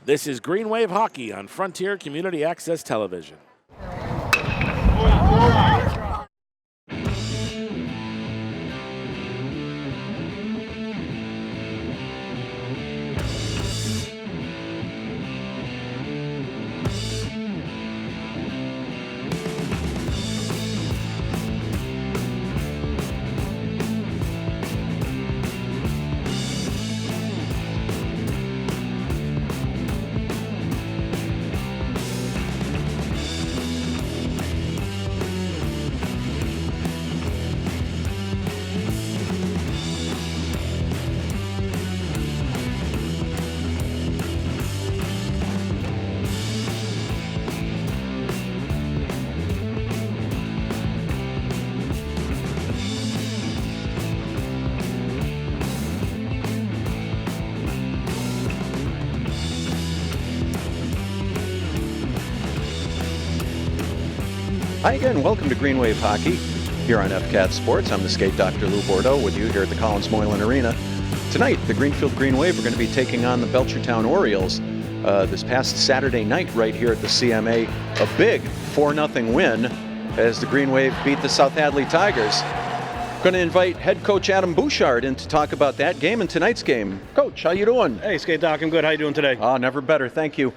This is Greenwave Hockey on Frontier Community Access Television. Hi again, welcome to Greenwave Hockey here on FCAT Sports. I'm the skate Dr. Lou Bordeaux with you here at the Collins Moylan Arena. Tonight, the Greenfield Greenwave are going to be taking on the Belchertown Orioles this past Saturday night right here at the CMA. A big 4-0 win as the Greenwave beat the South Hadley Tigers. Going to invite head coach Adam Bouchard in to talk about that game and tonight's game. Coach, how you doing? Hey, Skate Doc, I'm good. How you doing today? Never better, thank you.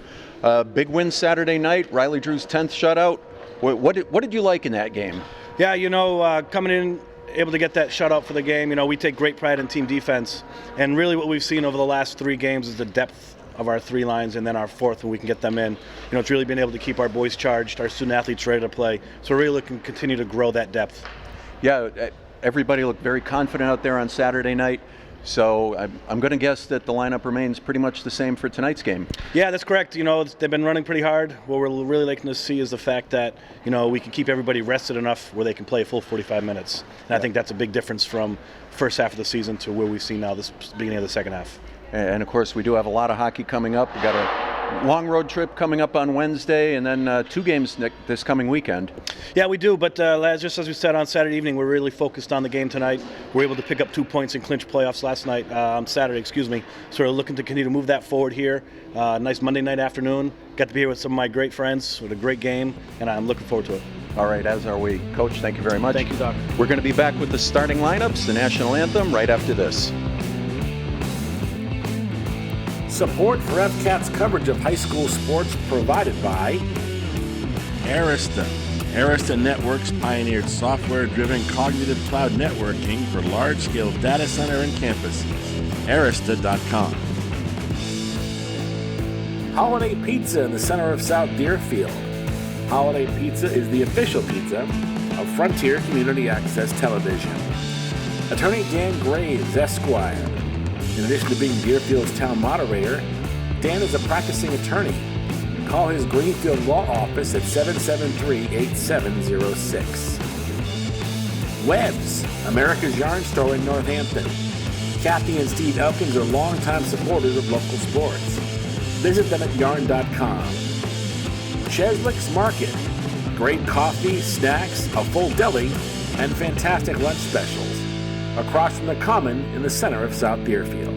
Big win Saturday night, Riley Drew's 10th shutout. What did you like in that game? Yeah, coming in, able to get that shutout for the game, we take great pride in team defense. And really what we've seen over the last 3 games is the depth of our 3 lines and then our 4th when we can get them in. It's really been able to keep our boys charged, our student athletes ready to play. So we're really looking to continue to grow that depth. Yeah, everybody looked very confident out there on Saturday night. So I'm going to guess that the lineup remains pretty much the same for tonight's game. Yeah, that's correct. They've been running pretty hard. What we're really liking to see is the fact that, we can keep everybody rested enough where they can play a full 45 minutes. And I think that's a big difference from first half of the season to where we've seen now this beginning of the second half. And of course, we do have a lot of hockey coming up. We've got a long road trip coming up on Wednesday and then 2 games this coming weekend. Yeah, we do, but just as we said on Saturday evening, we're really focused on the game tonight. We're able to pick up 2 points and clinch playoffs on Saturday. So we're looking to continue to move that forward here. Nice Monday night afternoon. Got to be here with some of my great friends with a great game, and I'm looking forward to it. All right, as are we. Coach, thank you very much. Thank you, Doc. We're going to be back with the starting lineups, the national anthem, right after this. Support for FCAT's coverage of high school sports provided by Arista. Arista Networks pioneered software-driven cognitive cloud networking for large-scale data center and campuses. Arista.com. Holiday Pizza in the center of South Deerfield. Holiday Pizza is the official pizza of Frontier Community Access Television. Attorney Dan Graves, Esquire. In addition to being Deerfield's town moderator, Dan is a practicing attorney. Call his Greenfield Law Office at 773-8706. Webb's, America's Yarn Store in Northampton. Kathy and Steve Elkins are longtime supporters of local sports. Visit them at yarn.com. Cheslick's Market. Great coffee, snacks, a full deli, and fantastic lunch specials. Across from the Common in the center of South Deerfield.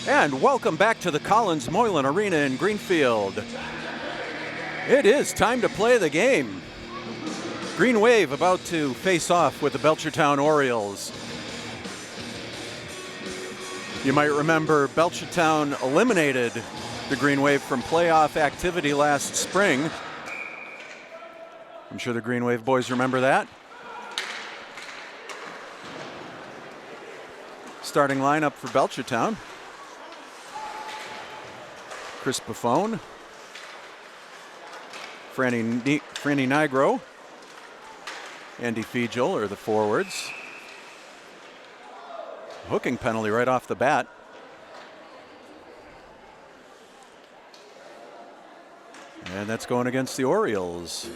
And welcome back to the Collins Moylan Arena in Greenfield. It is time to play the game. Greenwave about to face off with the Belchertown Orioles. You might remember Belchertown eliminated the Greenwave from playoff activity last spring. I'm sure the Greenwave boys remember that. Starting lineup for Belchertown. Chris Buffone, Franny Nigro, Andy Fiegel are the forwards. Hooking penalty right off the bat. And that's going against the Orioles.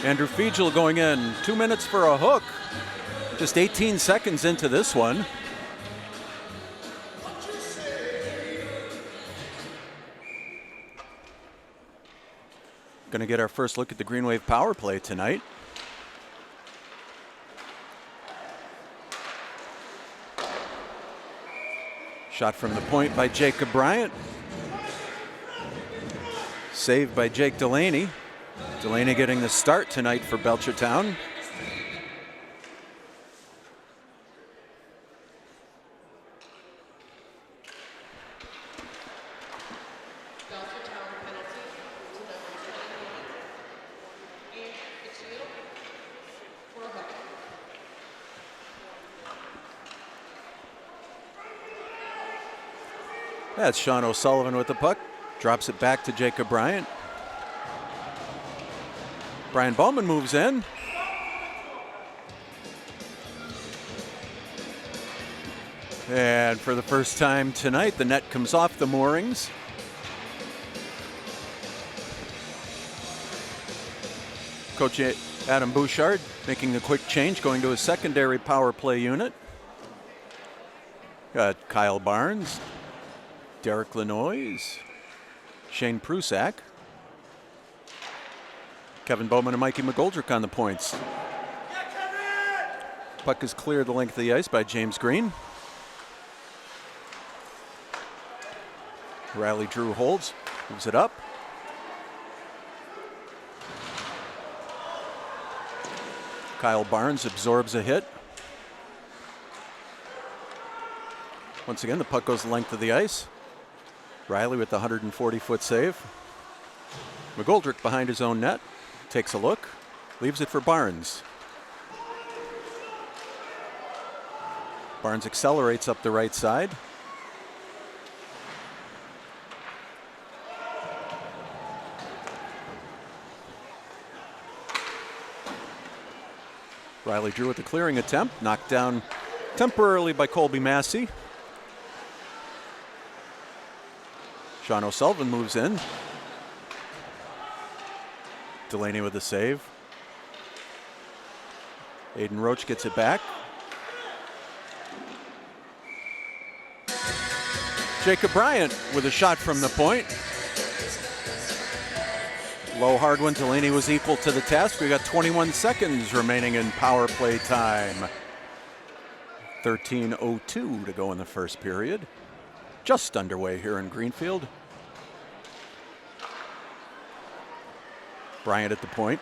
Andrew Fiegel going in, 2 minutes for a hook. Just 18 seconds into this one. Going to get our first look at the Greenwave power play tonight. Shot from the point by Jacob Bryant. Saved by Jake Delaney. Delaney getting the start tonight for Belchertown. That's Sean O'Sullivan with the puck. Drops it back to Jacob Bryant. Brian Bowman moves in. And for the first time tonight, the net comes off the moorings. Coach Adam Bouchard making the quick change, going to a secondary power play unit. Got Kyle Barnes, Derek Lanois, Shane Prusak, Kevin Bowman and Mikey McGoldrick on the points. Puck is cleared the length of the ice by James Green. Riley Drew holds, moves it up. Kyle Barnes absorbs a hit. Once again, the puck goes the length of the ice. Riley with the 140-foot save. McGoldrick behind his own net, takes a look, leaves it for Barnes. Barnes accelerates up the right side. Riley Drew with the clearing attempt, knocked down temporarily by Colby Massey. Sean O'Sullivan moves in. Delaney with the save. Aiden Roach gets it back. Jacob Bryant with a shot from the point. Low hard one. Delaney was equal to the task. We got 21 seconds remaining in power play time. 13:02 to go in the first period. Just underway here in Greenfield. Bryant at the point.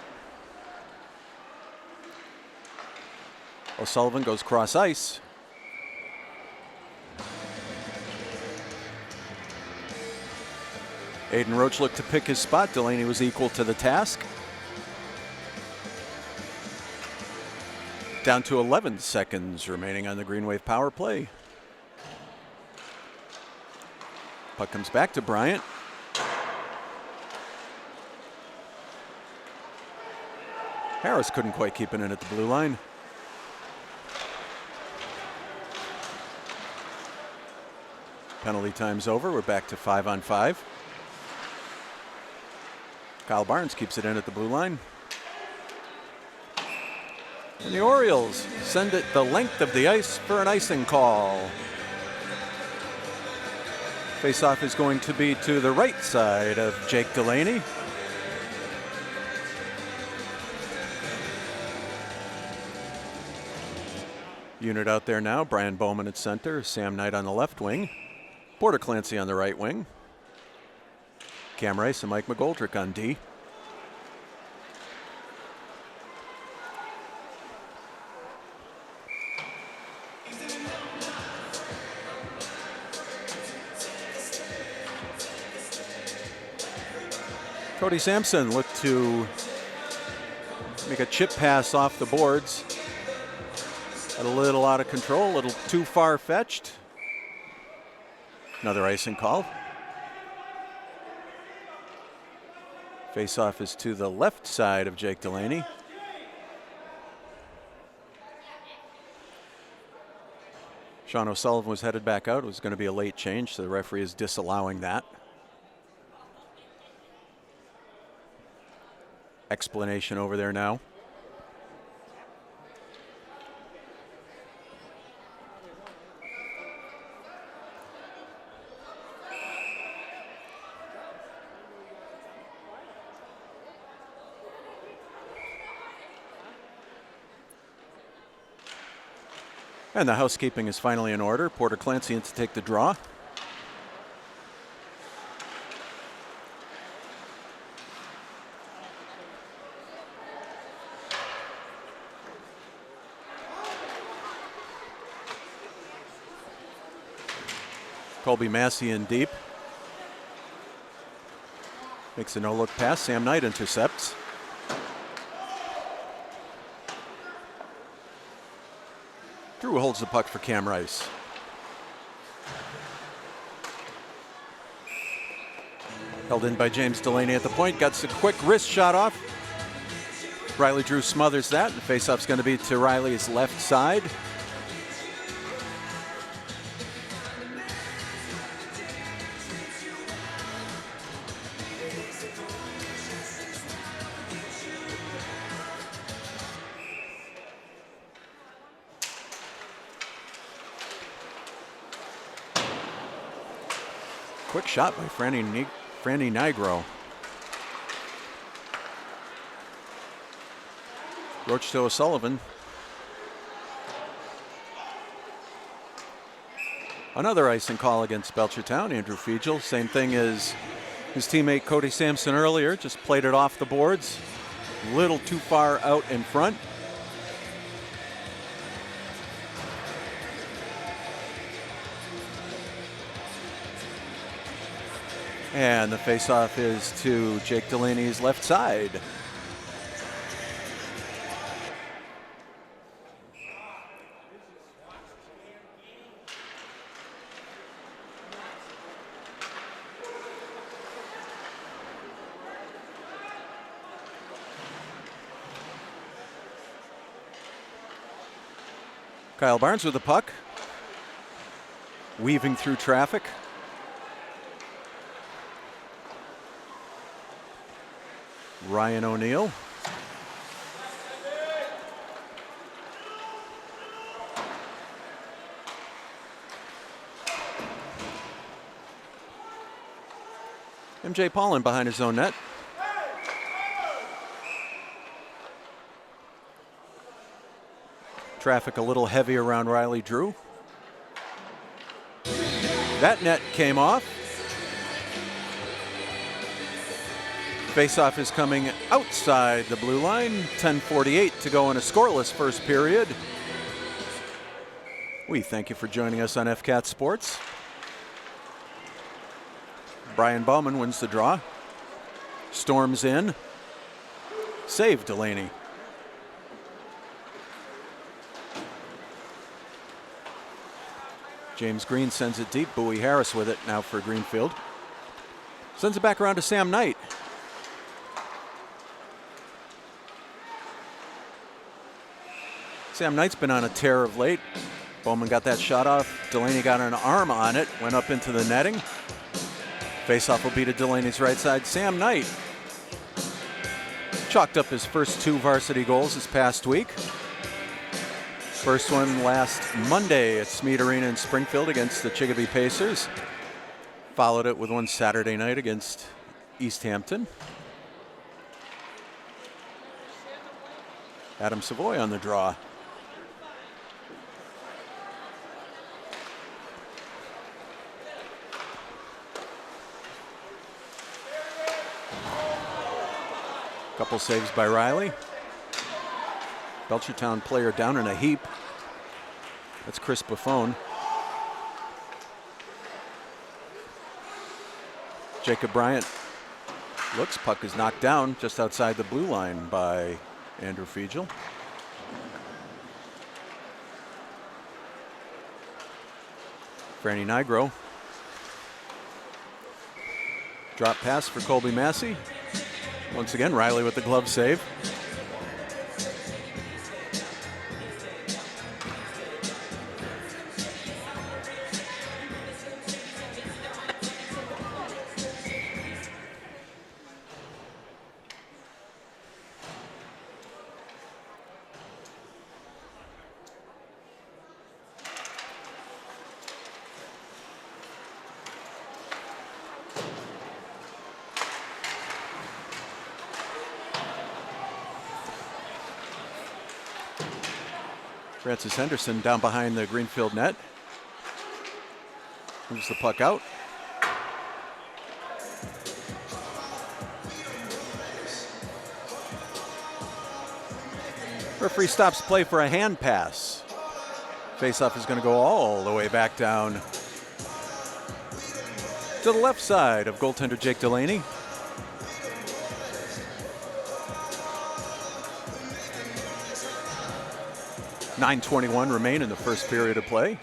O'Sullivan goes cross ice. Aiden Roach looked to pick his spot. Delaney was equal to the task. Down to 11 seconds remaining on the Greenwave power play. Puck comes back to Bryant. Harris couldn't quite keep it in at the blue line. Penalty time's over. We're back to 5-on-5. Kyle Barnes keeps it in at the blue line. And the Orioles send it the length of the ice for an icing call. Faceoff is going to be to the right side of Jake Delaney. Unit out there now, Brian Bowman at center, Sam Knight on the left wing, Porter Clancy on the right wing, Cam Rice and Mike McGoldrick on D. Cody Sampson looked to make a chip pass off the boards. Got a little out of control, a little too far-fetched. Another icing call. Face-off is to the left side of Jake Delaney. Sean O'Sullivan was headed back out. It was going to be a late change, so the referee is disallowing that. Explanation over there now. And the housekeeping is finally in order. Porter Clancy in to take the draw. Colby Massey in deep. Makes a no-look pass. Sam Knight intercepts. Drew holds the puck for Cam Rice. Held in by James Delaney at the point. Got a quick wrist shot off. Riley Drew smothers that. The faceoff's going to be to Riley's left side. Quick shot by Franny Nigro. Roach to O'Sullivan. Another icing call against Belchertown. Andrew Fiegel. Same thing as his teammate Cody Sampson earlier. Just played it off the boards. A little too far out in front. And the faceoff is to Jake Delaney's left side. Kyle Barnes with the puck. Weaving through traffic. Ryan O'Neill. MJ Paulin behind his own net. Traffic a little heavy around Riley Drew. That net came off. Faceoff is coming outside the blue line. 10:48 to go in a scoreless first period. We thank you for joining us on FCAT Sports. Brian Bowman wins the draw. Storms in. Save Delaney. James Green sends it deep. Bowie Harris with it now for Greenfield. Sends it back around to Sam Knight. Sam Knight's been on a tear of late. Bowman got that shot off. Delaney got an arm on it. Went up into the netting. Faceoff will be to Delaney's right side. Sam Knight chalked up his first 2 varsity goals this past week. First one last Monday at Smead Arena in Springfield against the Chicopee Pacers. Followed it with one Saturday night against East Hampton. Adam Savoy on the draw. Couple saves by Riley. Belchertown player down in a heap. That's Chris Buffone. Jacob Bryant looks, puck is knocked down just outside the blue line by Andrew Fiegel. Franny Nigro. Drop pass for Colby Massey. Once again, Riley with the glove save. Francis Henderson down behind the Greenfield net. Moves the puck out. Referee stops play for a hand pass. Faceoff is going to go all the way back down to the left side of goaltender Jake Delaney. .9:21 remain in the first period of play.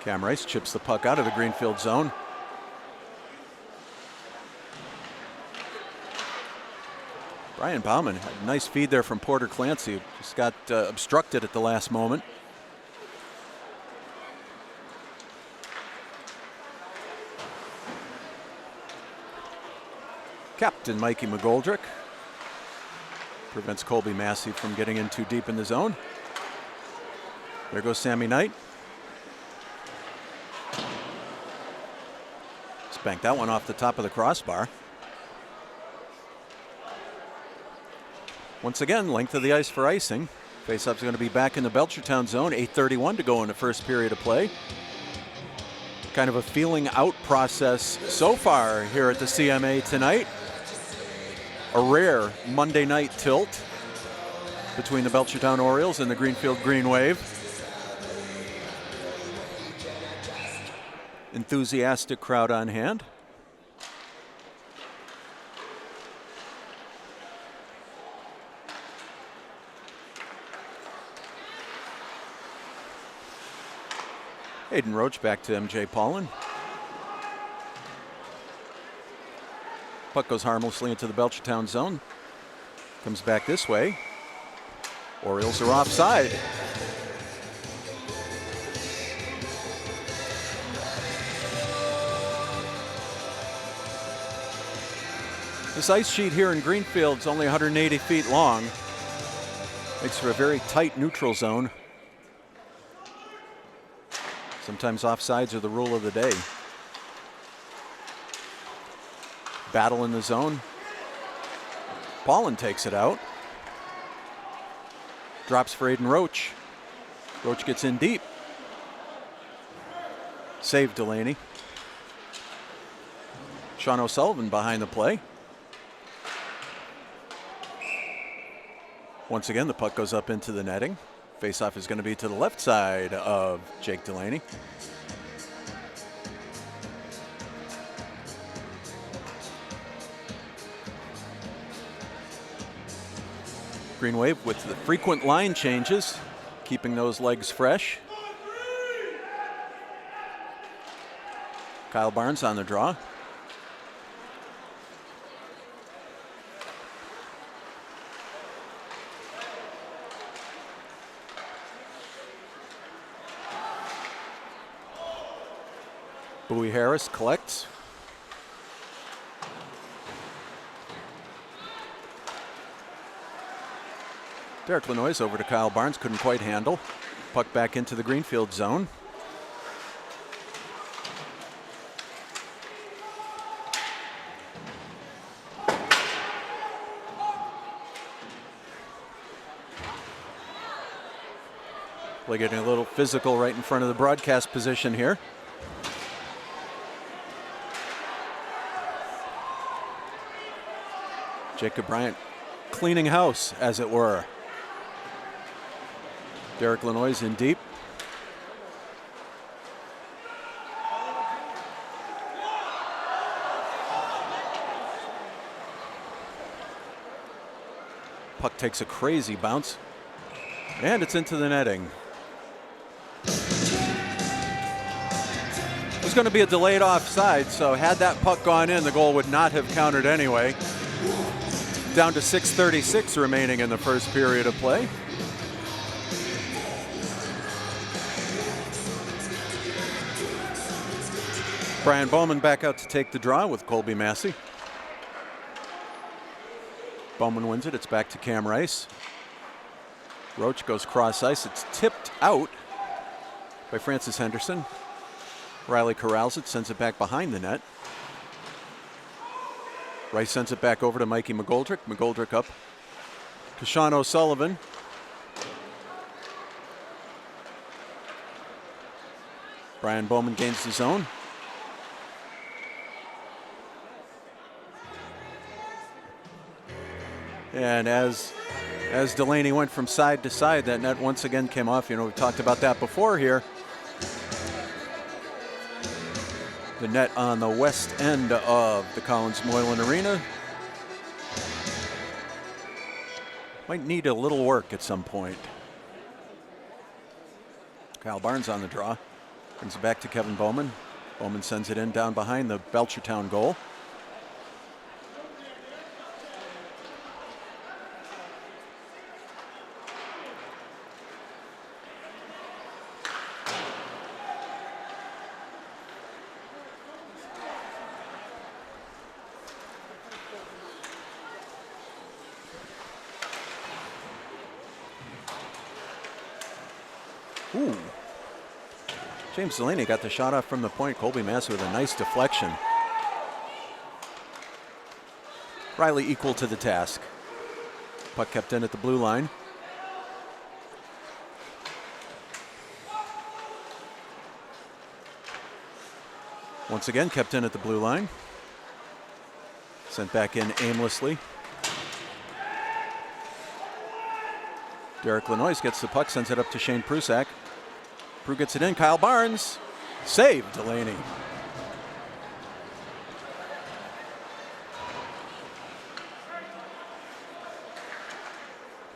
Cam Rice chips the puck out of the Greenfield zone. Brian Bauman had a nice feed there from Porter Clancy. Just got obstructed at the last moment. Captain Mikey McGoldrick prevents Colby Massey from getting in too deep in the zone. There goes Sammy Knight. Spanked that one off the top of the crossbar. Once again, length of the ice for icing. Faceoff's going to be back in the Belchertown zone. 8:31 to go in the first period of play. Kind of a feeling out process so far here at the CMA tonight. A rare Monday night tilt between the Belchertown Orioles and the Greenfield Greenwave. Enthusiastic crowd on hand. Hayden Roach back to MJ Paulin. Puck goes harmlessly into the Belchertown zone. Comes back this way. Orioles are offside. This ice sheet here in Greenfield is only 180 feet long. Makes for a very tight neutral zone. Sometimes offsides are the rule of the day. Battle in the zone. Paulin takes it out. Drops for Aiden Roach. Roach gets in deep. Save Delaney. Sean O'Sullivan behind the play. Once again, the puck goes up into the netting. Faceoff is going to be to the left side of Jake Delaney. Greenwave with the frequent line changes, keeping those legs fresh. Kyle Barnes on the draw. Bowie Harris collects. Derek Lanois over to Kyle Barnes, couldn't quite handle. Puck back into the Greenfield zone. Play getting a little physical right in front of the broadcast position here. Jacob Bryant cleaning house, as it were. Derek Lanois in deep. Puck takes a crazy bounce, and it's into the netting. It was going to be a delayed offside, so had that puck gone in, the goal would not have counted anyway. Down to 6:36 remaining in the first period of play. Brian Bowman back out to take the draw with Colby Massey. Bowman wins it. It's back to Cam Rice. Roach goes cross ice. It's tipped out by Francis Henderson. Riley corrals it, sends it back behind the net. Rice sends it back over to Mikey McGoldrick. McGoldrick up to Sean O'Sullivan. Brian Bowman gains the zone. And as Delaney went from side to side, that net once again came off. You know, we've talked about that before here. The net on the west end of the Collins Moylan Arena might need a little work at some point. Kyle Barnes on the draw. Brings it back to Kevin Bowman. Bowman sends it in down behind the Belchertown goal. Ooh. James Delaney got the shot off from the point. Colby Massey with a nice deflection. Riley equal to the task. Puck kept in at the blue line. Once again kept in at the blue line. Sent back in aimlessly. Derek Lanois gets the puck, sends it up to Shane Prusak. Prue gets it in. Kyle Barnes. Save Delaney.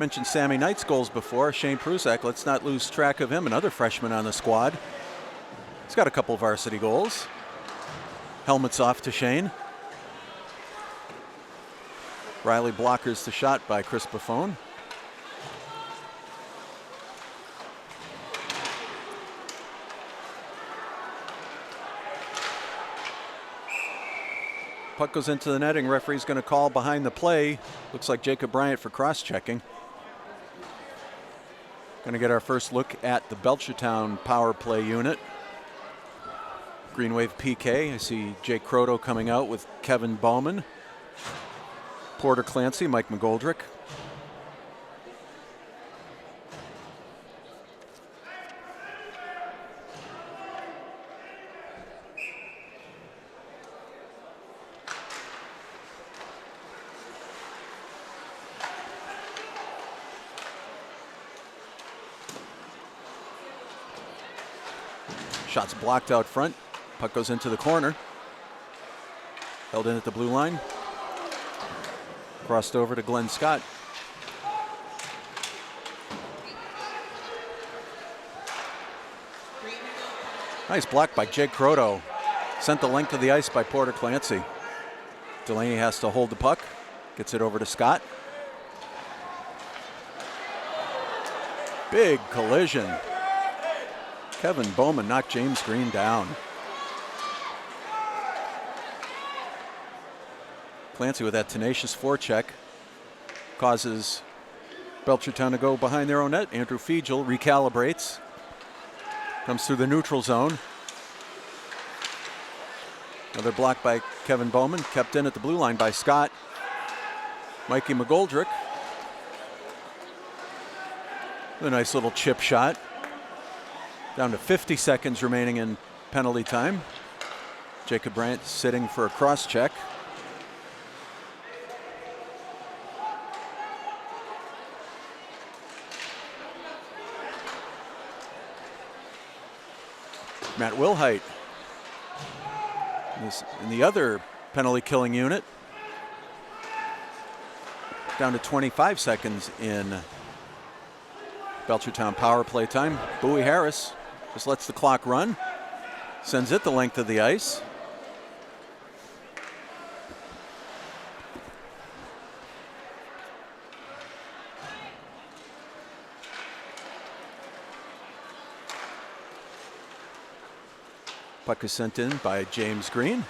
Mentioned Sammy Knight's goals before. Shane Prusak, let's not lose track of him. Another freshman on the squad. He's got a couple varsity goals. Helmets off to Shane. Riley blockers the shot by Chris Buffone. Puck goes into the netting. Referee's going to call behind the play. Looks like Jacob Bryant for cross-checking. Going to get our first look at the Belchertown power play unit. Greenwave PK. I see Jake Croto coming out with Kevin Bowman. Porter Clancy, Mike McGoldrick. Shots blocked out front. Puck goes into the corner. Held in at the blue line. Crossed over to Glenn Scott. Nice block by Jake Croto. Sent the length of the ice by Porter Clancy. Delaney has to hold the puck. Gets it over to Scott. Big collision. Kevin Bowman knocked James Green down. Clancy with that tenacious forecheck causes Belchertown to go behind their own net. Andrew Fiegel recalibrates. Comes through the neutral zone. Another block by Kevin Bowman. Kept in at the blue line by Scott. Mikey McGoldrick. A nice little chip shot. Down to 50 seconds remaining in penalty time. Jacob Brandt sitting for a cross check. Matt Wilhite in the other penalty killing unit. Down to 25 seconds in Belchertown power play time. Bowie Harris just lets the clock run, sends it the length of the ice. Puck is sent in by James Green.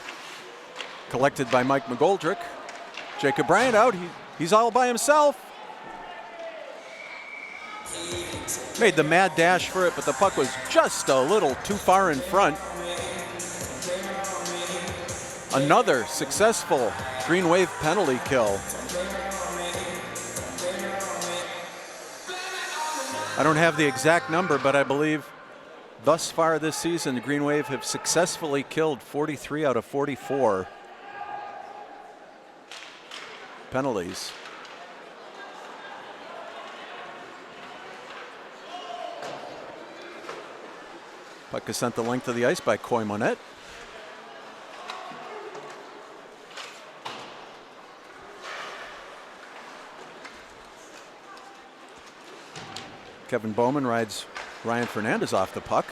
Collected by Mike McGoldrick. Jacob Bryant out. He's all by himself. Made the mad dash for it, but the puck was just a little too far in front. Another successful Greenwave penalty kill. I don't have the exact number, but I believe thus far this season, the Greenwave have successfully killed 43 out of 44 penalties. Puck is sent the length of the ice by Coy Monette. Kevin Bowman rides Ryan Fernandez off the puck.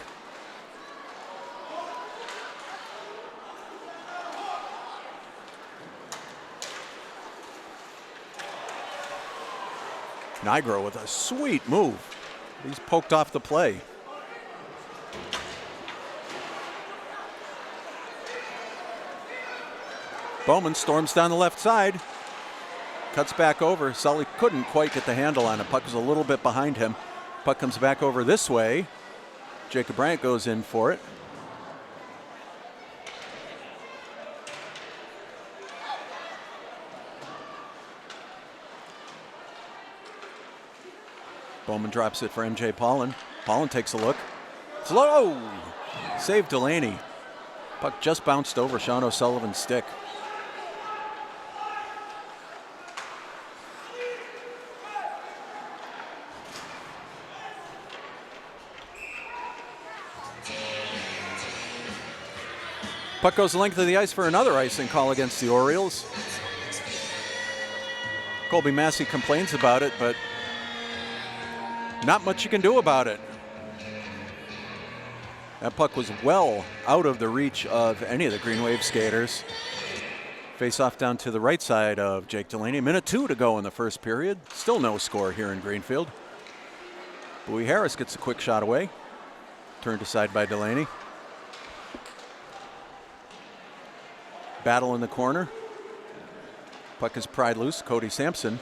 Nigro with a sweet move. He's poked off the play. Bowman storms down the left side. Cuts back over. Sully couldn't quite get the handle on it. Puck is a little bit behind him. Puck comes back over this way. Jacob Bryant goes in for it. Bowman drops it for MJ Paulin. Paulin takes a look. Slow! Save Delaney. Puck just bounced over Sean O'Sullivan's stick. Puck goes the length of the ice for another icing call against the Orioles. Colby Massey complains about it, but not much you can do about it. That puck was well out of the reach of any of the Greenwave skaters. Face off down to the right side of Jake Delaney. Minute 2 to go in the first period. Still no score here in Greenfield. Bowie Harris gets a quick shot away. Turned aside by Delaney. Battle in the corner. Puck is pried loose. Cody Sampson.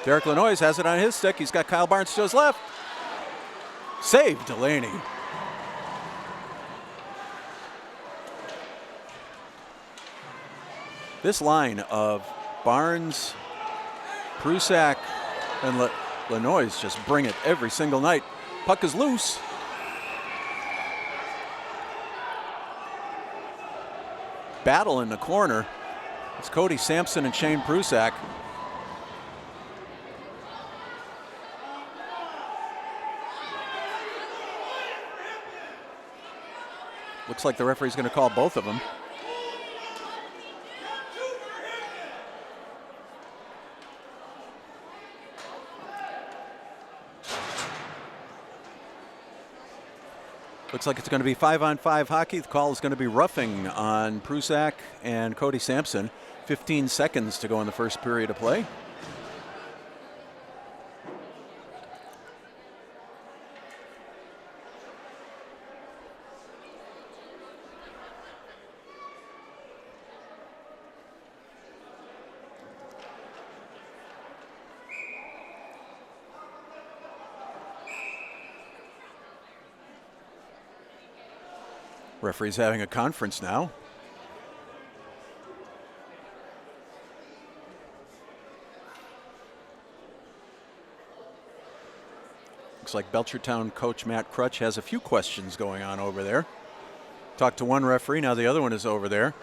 Derek Lanois has it on his stick. He's got Kyle Barnes to his left. Save Delaney. This line of Barnes, Prusak, and Lanois just bring it every single night. Puck is loose. Battle in the corner. It's Cody Sampson and Shane Prusak. Looks like the referee's going to call both of them. Looks like it's going to be 5-on-5 hockey. The call is going to be roughing on Prusak and Cody Sampson. 15 seconds to go in the first period of play. Referee's having a conference now. Looks like Belchertown coach Matt Crutch has a few questions going on over there. Talked to one referee, now the other one is over there.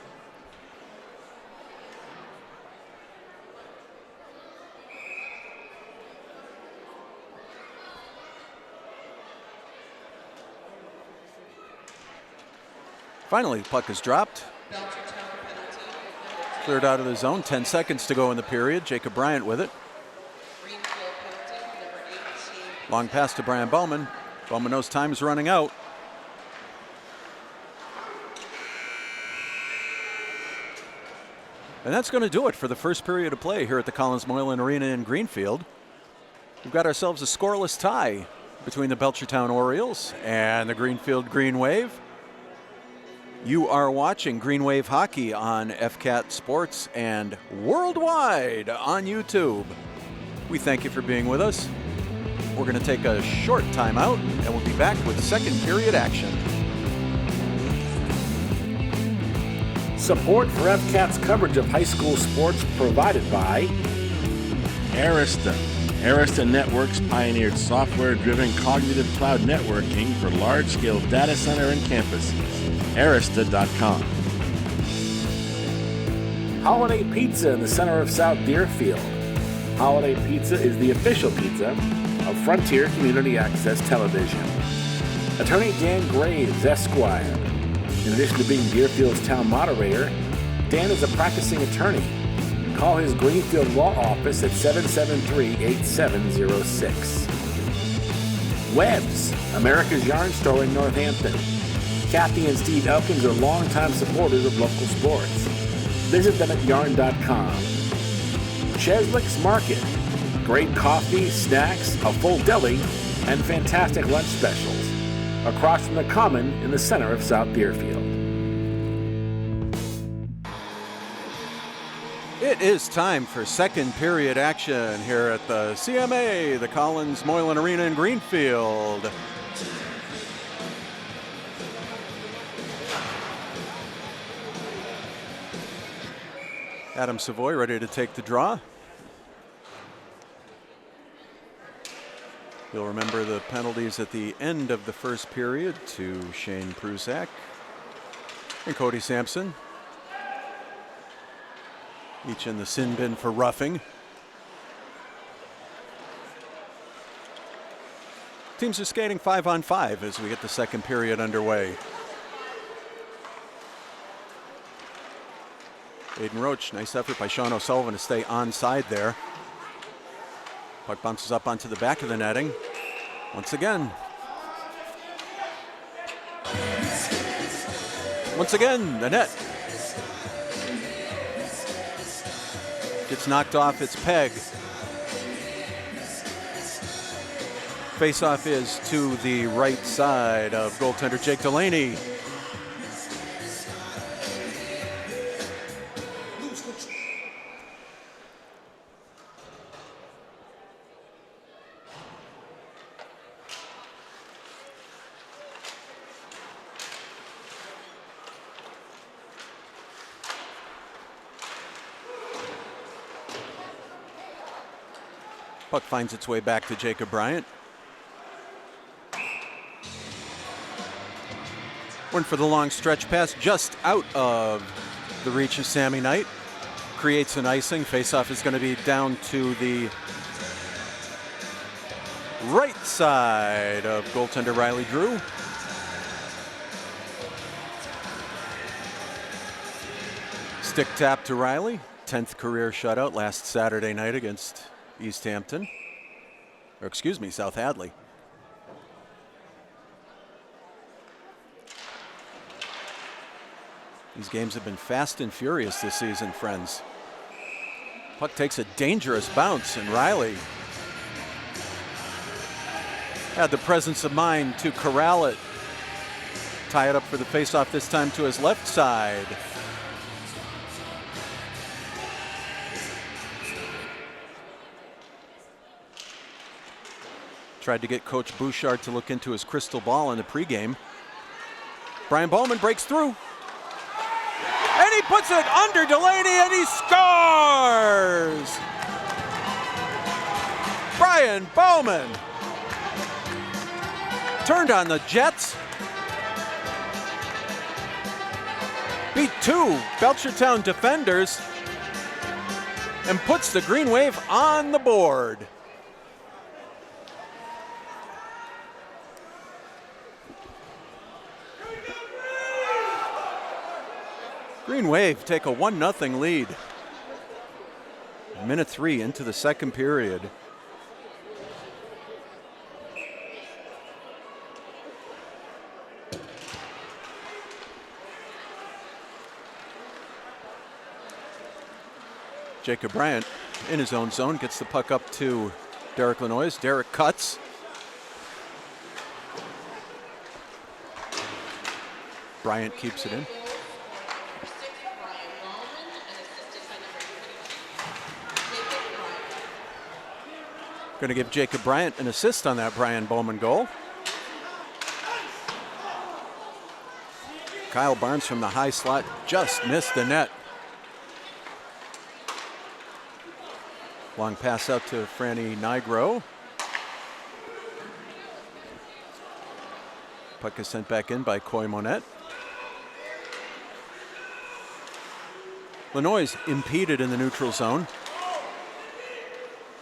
Finally, the puck is dropped. Cleared out of the zone. 10 seconds to go in the period. Jacob Bryant with it. Long pass to Brian Bowman. Bowman knows time's running out. And that's going to do it for the first period of play here at the Collins Moylan Arena in Greenfield. We've got ourselves a scoreless tie between the Belchertown Orioles and the Greenfield Greenwave. You are watching Greenwave Hockey on FCAT Sports and worldwide on YouTube. We thank you for being with us. We're going to take a short timeout and we'll be back with second period action. Support for FCAT's coverage of high school sports provided by Arista. Arista Networks pioneered software-driven cognitive cloud networking for large-scale data center and campuses. Arista.com. Holiday Pizza in the center of South Deerfield. Holiday Pizza is the official pizza of Frontier Community Access Television. Attorney Dan Graves, Esquire. In addition to being Deerfield's town moderator, Dan is a practicing attorney. Call his Greenfield Law Office at 773-8706. Webb's, America's Yarn Store in Northampton. Kathy and Steve Elkins are longtime supporters of local sports. Visit them at yarn.com. Cheslick's Market. Great coffee, snacks, a full deli, and fantastic lunch specials. Across from the Common in the center of South Deerfield. It is time for second period action here at the CMA, the Collins Moylan Arena in Greenfield. Adam Savoy ready to take the draw. You'll remember the penalties at the end of the first period to Shane Prusak and Cody Sampson. Each in the sin bin for roughing. Teams are skating 5-on-5 as we get the second period underway. Aiden Roach, nice effort by Sean O'Sullivan to stay onside there. Puck bounces up onto the back of the netting. Once again, the net gets knocked off its peg. Face-off is to the right side of goaltender Jake Delaney. Puck finds its way back to Jacob Bryant. Went for the long stretch pass just out of the reach of Sammy Knight. Creates an icing. Faceoff is going to be down to the right side of goaltender Riley Drew. Stick tap to Riley. 10th career shutout last Saturday night against East Hampton, or excuse me, South Hadley. These games have been fast and furious this season, friends. Puck takes a dangerous bounce, and Riley had the presence of mind to corral it. Tie it up for the faceoff, this time to his left side. Tried to get Coach Bouchard to look into his crystal ball in the pregame. Brian Bowman breaks through. And he puts it under Delaney and he scores! Brian Bowman turned on the Jets. Beat 2 Belchertown defenders and puts the Greenwave on the board. Greenwave take a 1-0 lead. Minute 3 into the second period. Jacob Bryant in his own zone gets the puck up to Derek Lanois. Derek cuts. Bryant keeps it in. Going to give Jacob Bryant an assist on that Brian Bowman goal. Kyle Barnes from the high slot just missed the net. Long pass out to Franny Nigro. Puck is sent back in by Coy Monette. Lanois impeded in the neutral zone.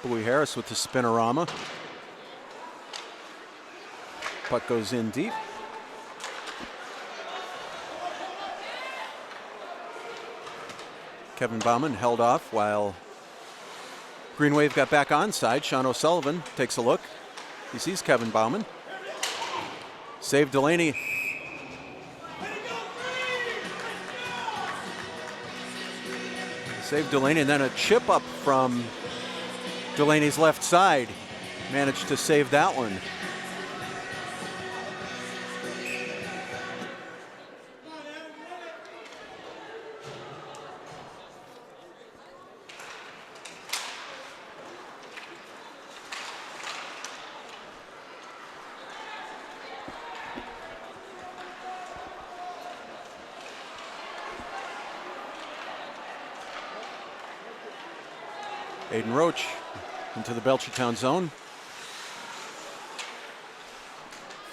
Bowie Harris with the spinorama. Puck goes in deep. Kevin Bauman held off while Greenwave got back onside. Sean O'Sullivan takes a look. He sees Kevin Bauman. Save Delaney. Save Delaney, and then a chip up from Delaney's left side. Managed to save that one. Aiden Roach into the Belchertown zone.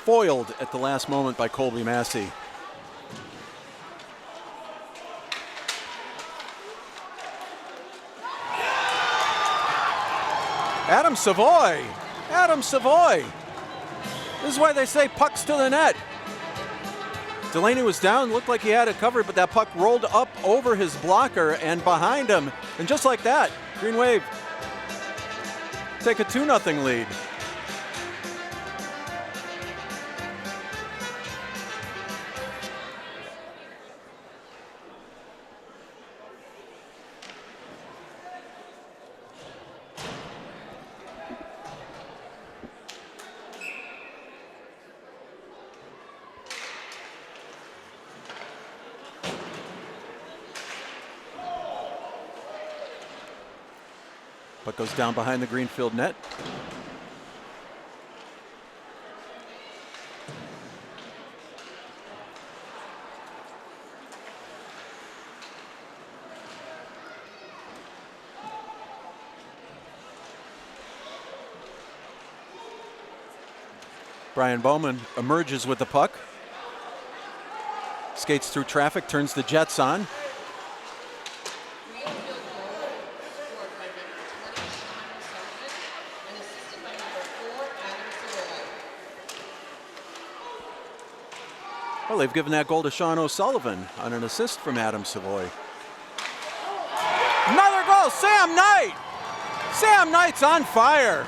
Foiled at the last moment by Colby Massey. Adam Savoy. Adam Savoy. This is why they say pucks to the net. Delaney was down, looked like he had it covered, but that puck rolled up over his blocker and behind him. And just like that, Greenwave take a 2-0 lead. Puck goes down behind the Greenfield net. Brian Bowman emerges with the puck. Skates through traffic, turns the Jets on. Well, they've given that goal to Sean O'Sullivan on an assist from Adam Savoy. Another goal, Sam Knight! Sam Knight's on fire.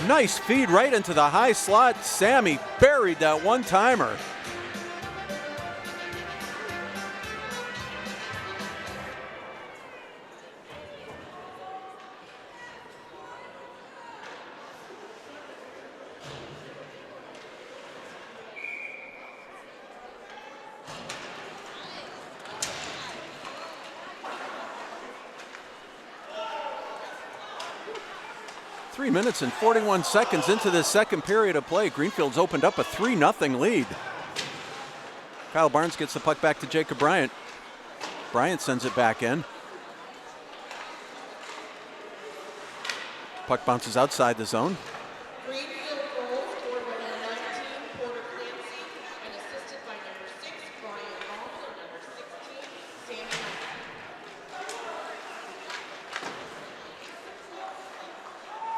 Nice feed right into the high slot. Sammy buried that one-timer. Minutes and 41 seconds into this second period of play. Greenfield's opened up a 3-0 lead. Kyle Barnes gets the puck back to Jacob Bryant. Bryant sends it back in. Puck bounces outside the zone. Greenfield goals scored by number 19, Porter Clancy, and assisted by number 6, Brian Hall, and number 16, Sammy Knight.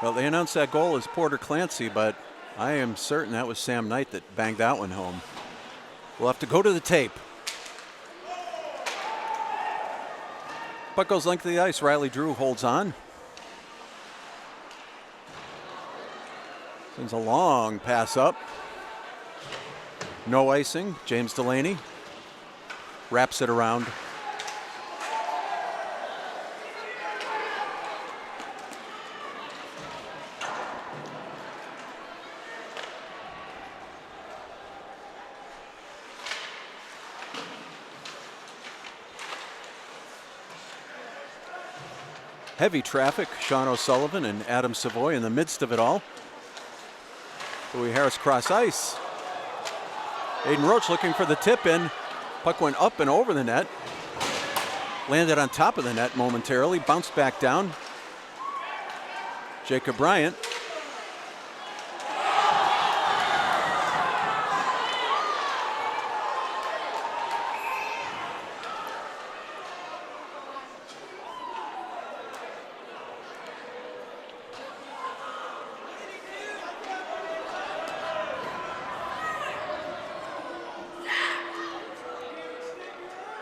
Well, they announced that goal as Porter Clancy, but I am certain that was Sam Knight that banged that one home. We'll have to go to the tape. Puck goes length of the ice. Riley Drew holds on. Sends a long pass up. No icing. James Delaney wraps it around. Heavy traffic. Sean O'Sullivan and Adam Savoy in the midst of it all. Louis Harris cross ice. Aiden Roach looking for the tip in. Puck went up and over the net. Landed on top of the net momentarily. Bounced back down. Jacob Bryant.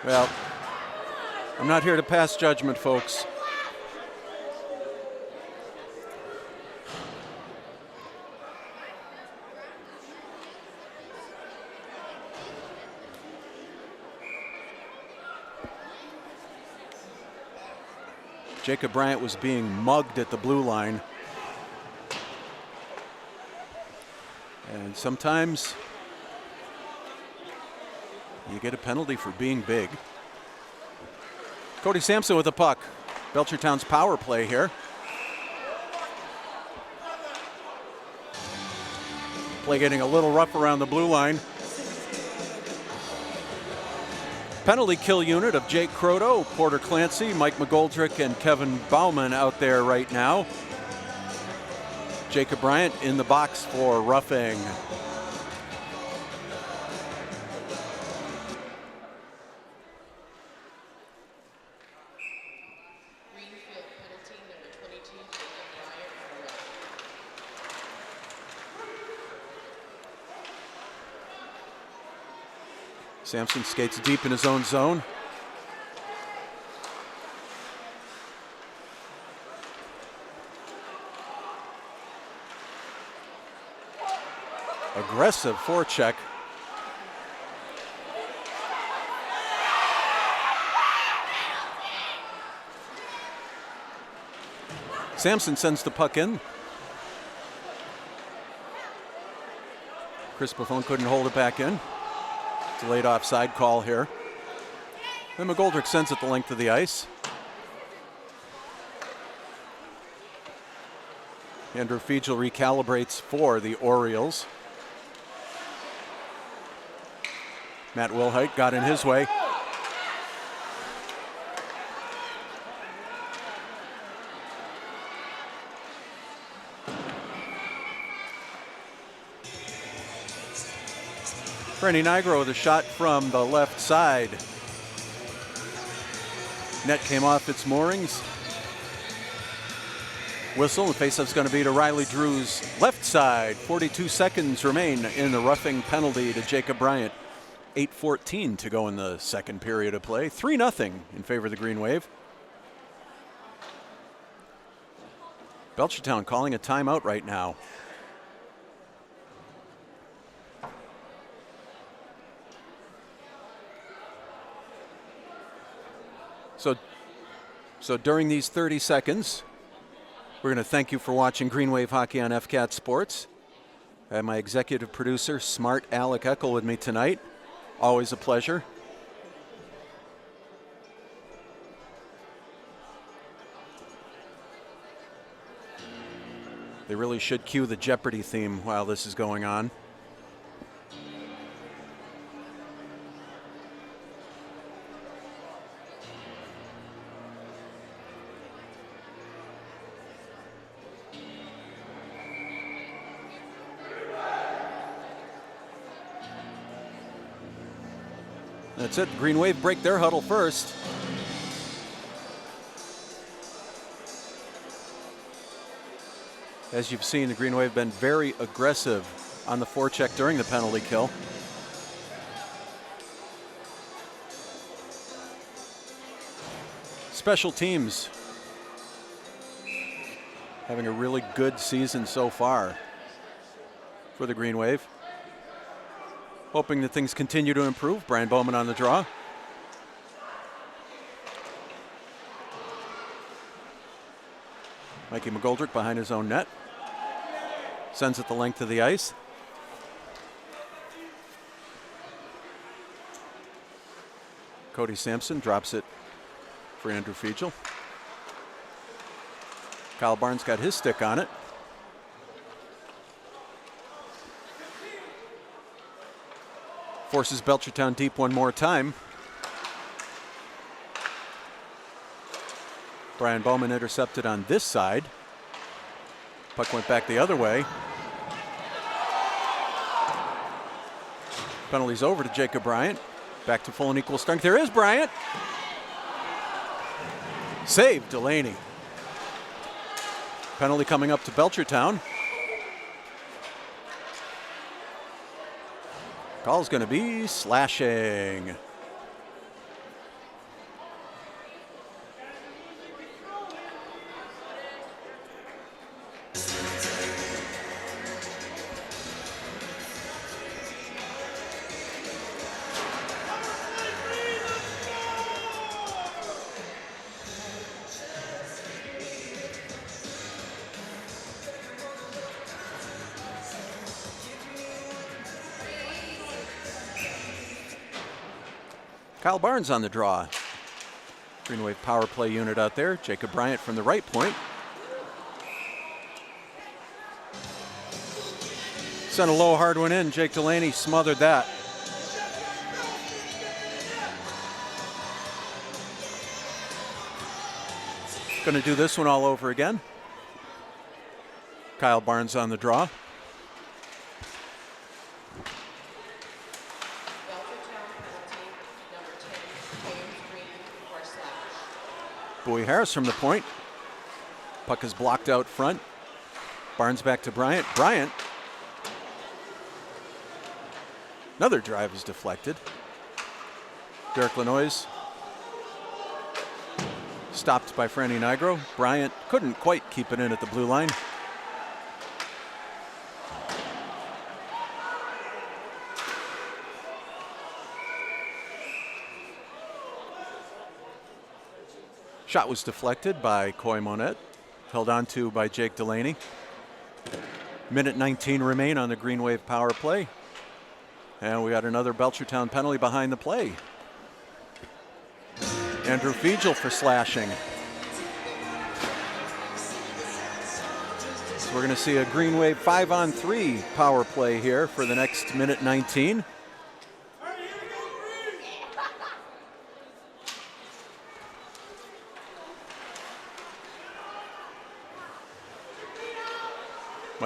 Well, I'm not here to pass judgment, folks. Jacob Bryant was being mugged at the blue line. And sometimes you get a penalty for being big. Cody Sampson with the puck. Belchertown's power play here. Play getting a little rough around the blue line. Penalty kill unit of Jake Croto, Porter Clancy, Mike McGoldrick, and Kevin Bauman out there right now. Jacob Bryant in the box for roughing. Sampson skates deep in his own zone. Aggressive forecheck. Sampson sends the puck in. Chris Buffon couldn't hold it back in. Delayed offside call here. Then McGoldrick sends it the length of the ice. Andrew Fiegel recalibrates for the Orioles. Matt Wilhite got in his way. Brenny Nigro with a shot from the left side. Net came off its moorings. Whistle, the faceoff's going to be to Riley Drew's left side. 42 seconds remain in the roughing penalty to Jacob Bryant. 8:14 to go in the second period of play. 3-0 in favor of the Green Wave. Belchertown calling a timeout right now. So during these 30 seconds, we're going to thank you for watching Greenwave Hockey on FCAT Sports. I have my executive producer, Smart Alec Eckel, with me tonight. Always a pleasure. They really should cue the Jeopardy theme while this is going on. That's it. Greenwave break their huddle first. As you've seen, the Greenwave been very aggressive on the forecheck during the penalty kill. Special teams having a really good season so far for the Greenwave. Hoping that things continue to improve. Brian Bowman on the draw. Mikey McGoldrick behind his own net. Sends it the length of the ice. Cody Sampson drops it for Andrew Fiegel. Kyle Barnes got his stick on it. Forces Belchertown deep one more time. Brian Bowman intercepted on this side. Puck went back the other way. Penalties over to Jacob Bryant. Back to full and equal strength. There is Bryant. Save Delaney. Penalty coming up to Belchertown. Call's going to be slashing. Kyle Barnes on the draw. Greenwave power play unit out there. Jacob Bryant from the right point. Sent a low hard one in. Jake Delaney smothered that. Going to do this one all over again. Kyle Barnes on the draw. Bowie Harris from the point. Puck is blocked out front. Barnes back to Bryant. Bryant. Another drive is deflected. Derek Lanois stopped by Franny Nigro. Bryant couldn't quite keep it in at the blue line. Shot was deflected by Coy Monette, held on to by Jake Delaney. Minute 19 remain on the Greenwave power play. And we got another Belchertown penalty behind the play. Andrew Fiegel for slashing. So we're going to see a Greenwave 5-on-3 power play here for the next minute 19.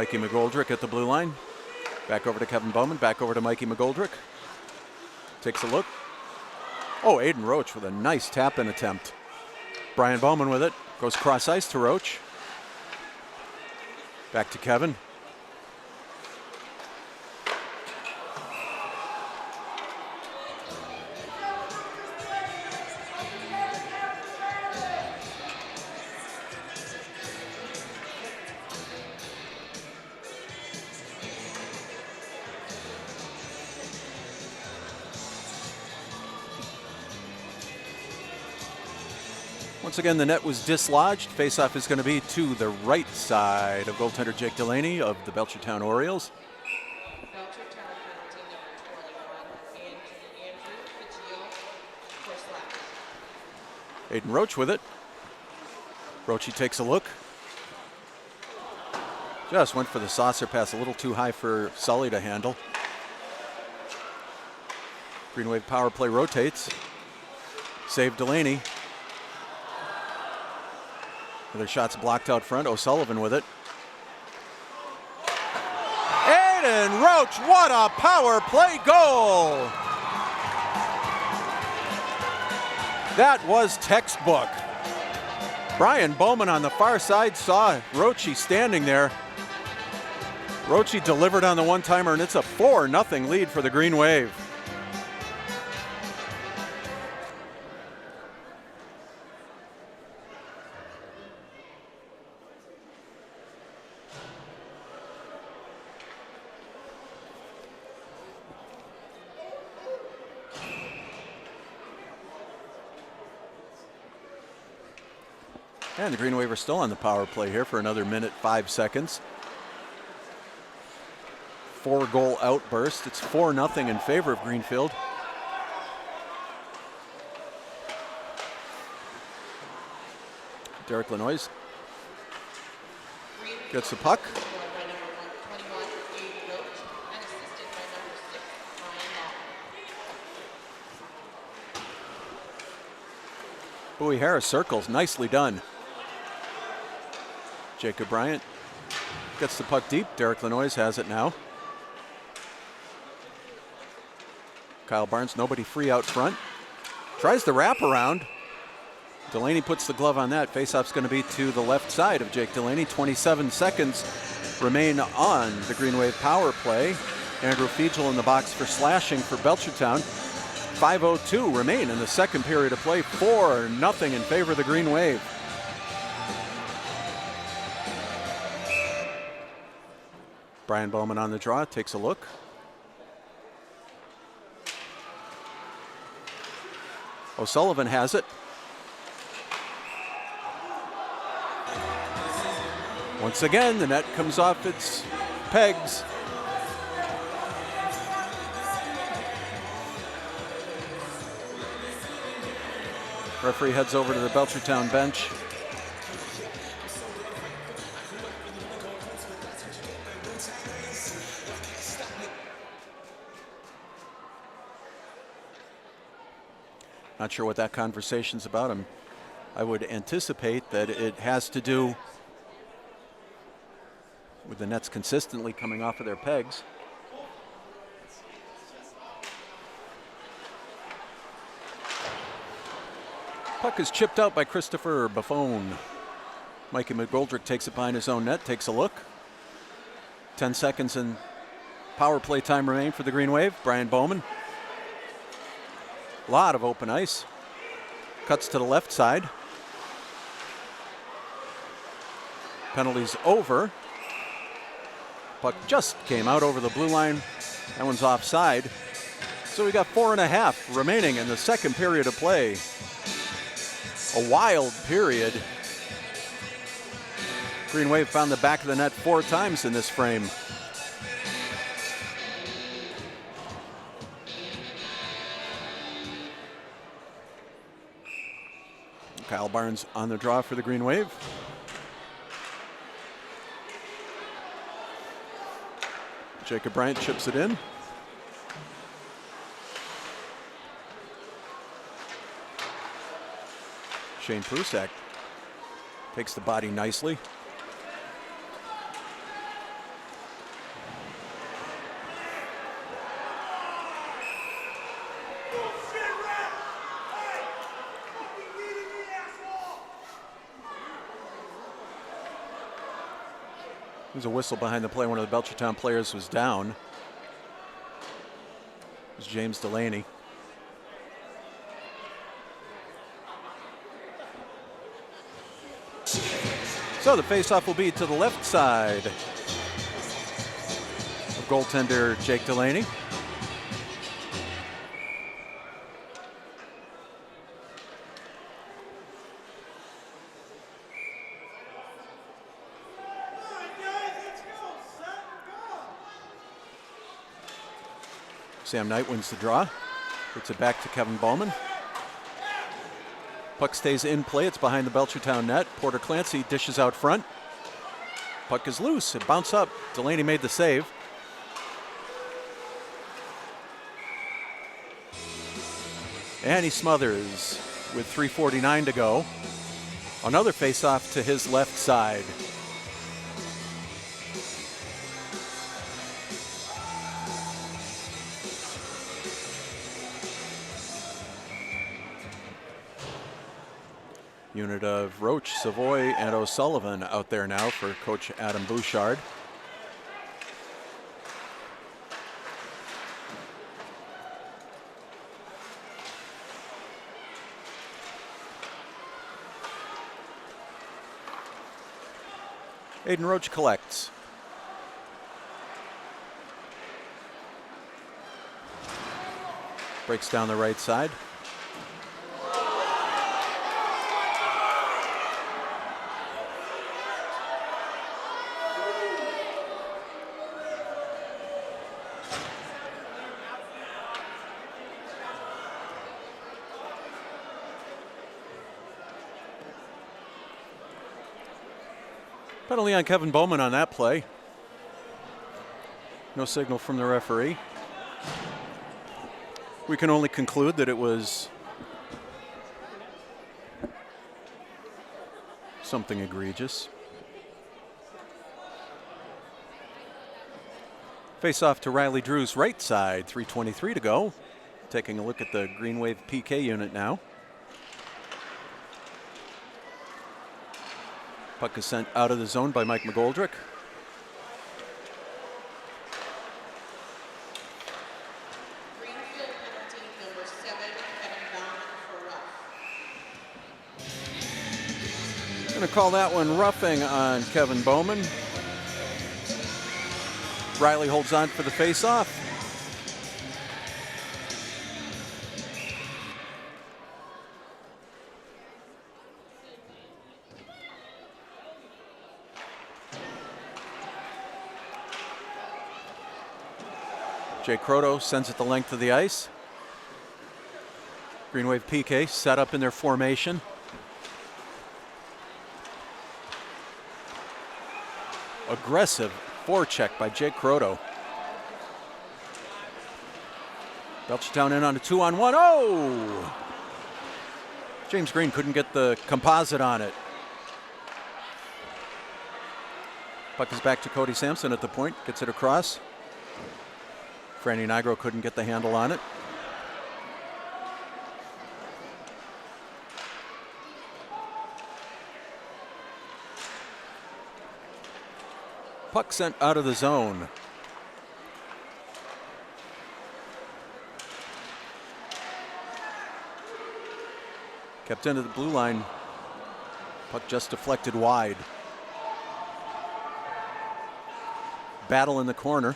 Mikey McGoldrick at the blue line. Back over to Kevin Bowman, back over to Mikey McGoldrick. Takes a look. Oh, Aiden Roach with a nice tap-in attempt. Brian Bowman with it. Goes cross ice to Roach. Back to Kevin. Once again, the net was dislodged. Faceoff is going to be to the right side of goaltender Jake Delaney of the Belchertown Orioles. Belchertown penalty number 21, Andrew Fiegel for slash. Aiden Roach with it. Roachy takes a look. Just went for the saucer pass, a little too high for Sully to handle. Greenwave power play rotates. Save Delaney. Other shots blocked out front. O'Sullivan with it. Aiden Roach, what a power play goal! That was textbook. Brian Bowman on the far side saw Roche standing there. Roche delivered on the one-timer, and it's a 4-0 lead for the Green Wave. And the Green Wave are still on the power play here for another minute, 5 seconds. 4-goal outburst. It's 4-0 in favor of Greenfield. Derek Lanois gets the puck. Bowie Harris circles, nicely done. Jacob Bryant gets the puck deep. Derek Lanois has it now. Kyle Barnes, nobody free out front. Tries the wraparound. Delaney puts the glove on that. Faceoff's going to be to the left side of Jake Delaney. 27 seconds remain on the Green Wave power play. Andrew Fiegel in the box for slashing for Belchertown. 5:02 remain in the second period of play. 4-0 in favor of the Green Wave. Brian Bowman on the draw, takes a look. O'Sullivan has it. Once again, the net comes off its pegs. Referee heads over to the Belchertown bench. Not sure what that conversation's about. I would anticipate that it has to do with the nets consistently coming off of their pegs. Puck is chipped out by Christopher Buffon. Mikey McGoldrick takes it behind his own net, takes a look. 10 seconds and power play time remain for the Green Wave. Brian Bowman. A lot of open ice. Cuts to the left side. Penalties over. Puck just came out over the blue line. That one's offside. So we got 4.5 remaining in the second period of play. A wild period. Green Wave found the back of the net 4 times in this frame. Kyle Barnes on the draw for the Green Wave. Jacob Bryant chips it in. Shane Prusak takes the body nicely. There's a whistle behind the play. One of the Belchertown players was down. It was James Delaney. So the faceoff will be to the left side of goaltender Jake Delaney. Sam Knight wins the draw. Gets it back to Kevin Bowman. Puck stays in play. It's behind the Belchertown net. Porter Clancy dishes out front. Puck is loose. It bounced up. Delaney made the save. And he smothers with 3:49 to go. Another faceoff to his left side. Unit of Roach, Savoy, and O'Sullivan out there now for Coach Adam Bouchard. Aiden Roach collects. Breaks down the right side. Penalty on Kevin Bowman on that play. No signal from the referee. We can only conclude that it was something egregious. Face off to Riley Drew's right side, 3:23 to go. Taking a look at the Greenwave PK unit now. Puck is sent out of the zone by Mike McGoldrick. Greenfield penalty number 7, Kevin Bauman for rough. Going to call that one roughing on Kevin Bowman. Riley holds on for the face-off. Jake Croto sends it the length of the ice. Greenwave PK set up in their formation. Aggressive forecheck by Jake Croto. Belchertown in on a 2-on-1. Oh! James Green couldn't get the composite on it. Puck is back to Cody Sampson at the point. Gets it across. Franny Nigro couldn't get the handle on it. Puck sent out of the zone. Kept into the blue line. Puck just deflected wide. Battle in the corner.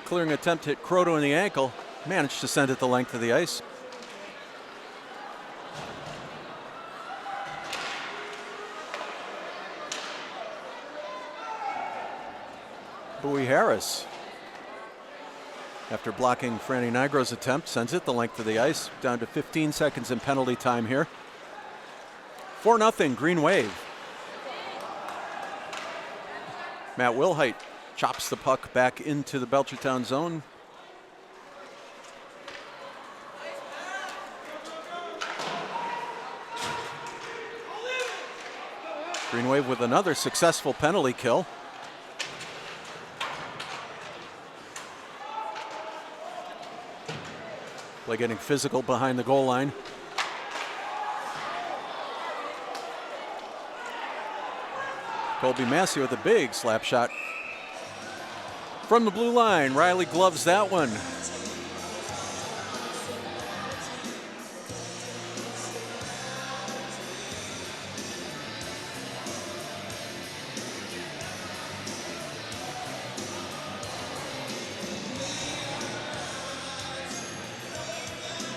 Clearing attempt hit Croto in the ankle. Managed to send it the length of the ice. Bowie Harris, after blocking Franny Nigro's attempt, sends it the length of the ice. Down to 15 seconds in penalty time here. 4-0 Green Wave. Matt Wilhite chops the puck back into the Belchertown zone. Green Wave with another successful penalty kill. Play getting physical behind the goal line. Colby Massey with a big slap shot from the blue line. Riley gloves that one.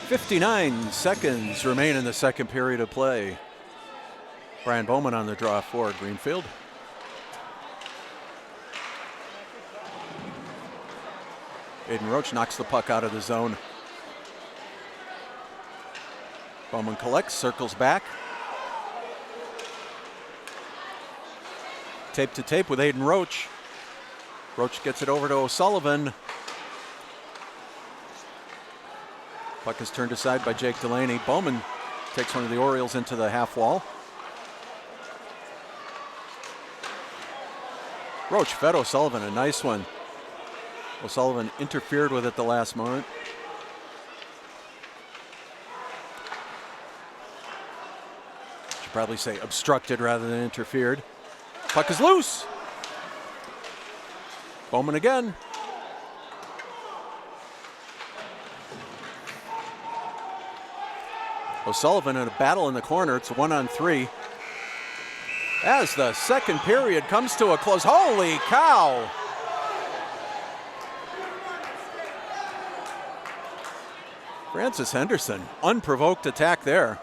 .59 seconds remain in the second period of play. Brian Bowman on the draw for Greenfield. Aiden Roach knocks the puck out of the zone. Bowman collects, circles back. Tape to tape with Aiden Roach. Roach gets it over to O'Sullivan. Puck is turned aside by Jake Delaney. Bowman takes one of the Orioles into the half wall. Roach fed O'Sullivan a nice one. O'Sullivan interfered with it the last moment. Should probably say obstructed rather than interfered. Puck is loose. Bowman again. O'Sullivan in a battle in the corner. It's 1-on-3. As the second period comes to a close. Holy cow! Francis Henderson, unprovoked attack there.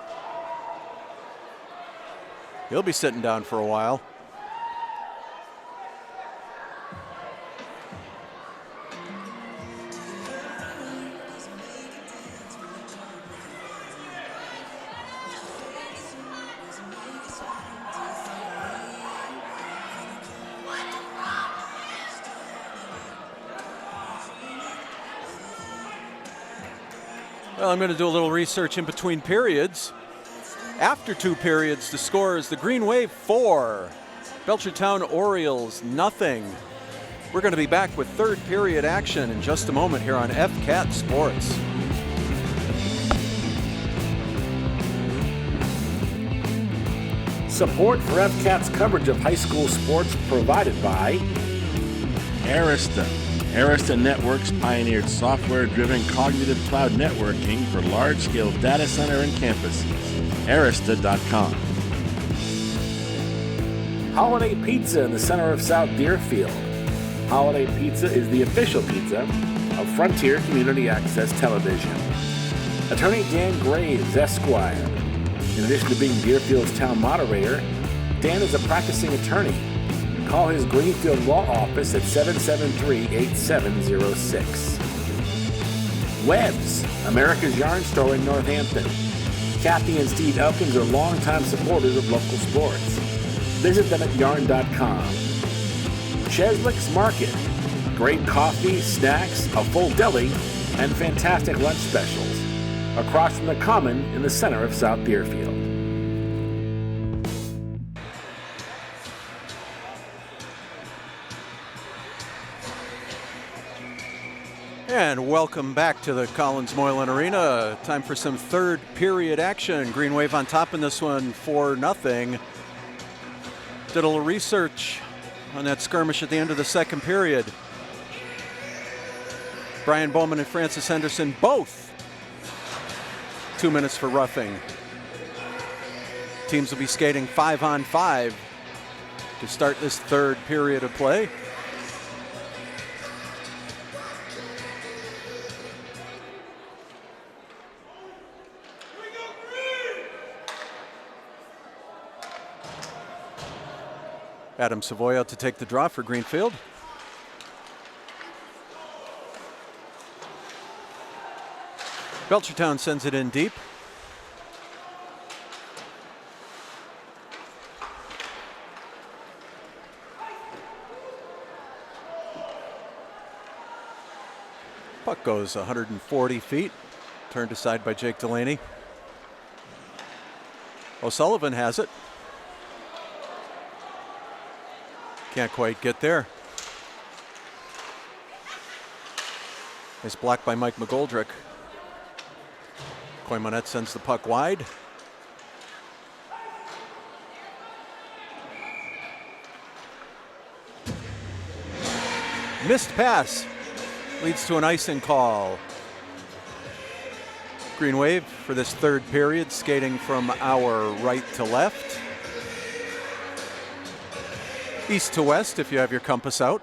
He'll be sitting down for a while. Well, I'm going to do a little research in between periods. After 2 periods, the score is the Greenwave 4, Belchertown Orioles nothing. We're going to be back with third period action in just a moment here on FCAT Sports. Support for FCAT's coverage of high school sports provided by Arista. Arista Networks pioneered software-driven cognitive cloud networking for large-scale data center and campuses. Arista.com. Holiday Pizza in the center of South Deerfield. Holiday Pizza is the official pizza of Frontier Community Access Television. Attorney Dan Graves, Esquire. In addition to being Deerfield's town moderator, Dan is a practicing attorney. Call his Greenfield Law Office at 773-8706. Webb's, America's Yarn Store in Northampton. Kathy and Steve Elkins are longtime supporters of local sports. Visit them at yarn.com. Cheslick's Market. Great coffee, snacks, a full deli, and fantastic lunch specials. Across from the Common in the center of South Deerfield. And welcome back to the Collins Moylan Arena. Time for some third period action. Greenwave on top in this one, 4-0. Did a little research on that skirmish at the end of the second period. Brian Bowman and Francis Henderson both 2 minutes for roughing. Teams will be skating 5-on-5 to start this third period of play. Adam Savoy out to take the draw for Greenfield. Belchertown sends it in deep. Puck goes 140 feet, turned aside by Jake Delaney. O'Sullivan has it. Can't quite get there. Nice block by Mike McGoldrick. Coymonette sends the puck wide. Missed pass leads to an icing call. Greenwave for this third period, skating from our right to left. East to west if you have your compass out.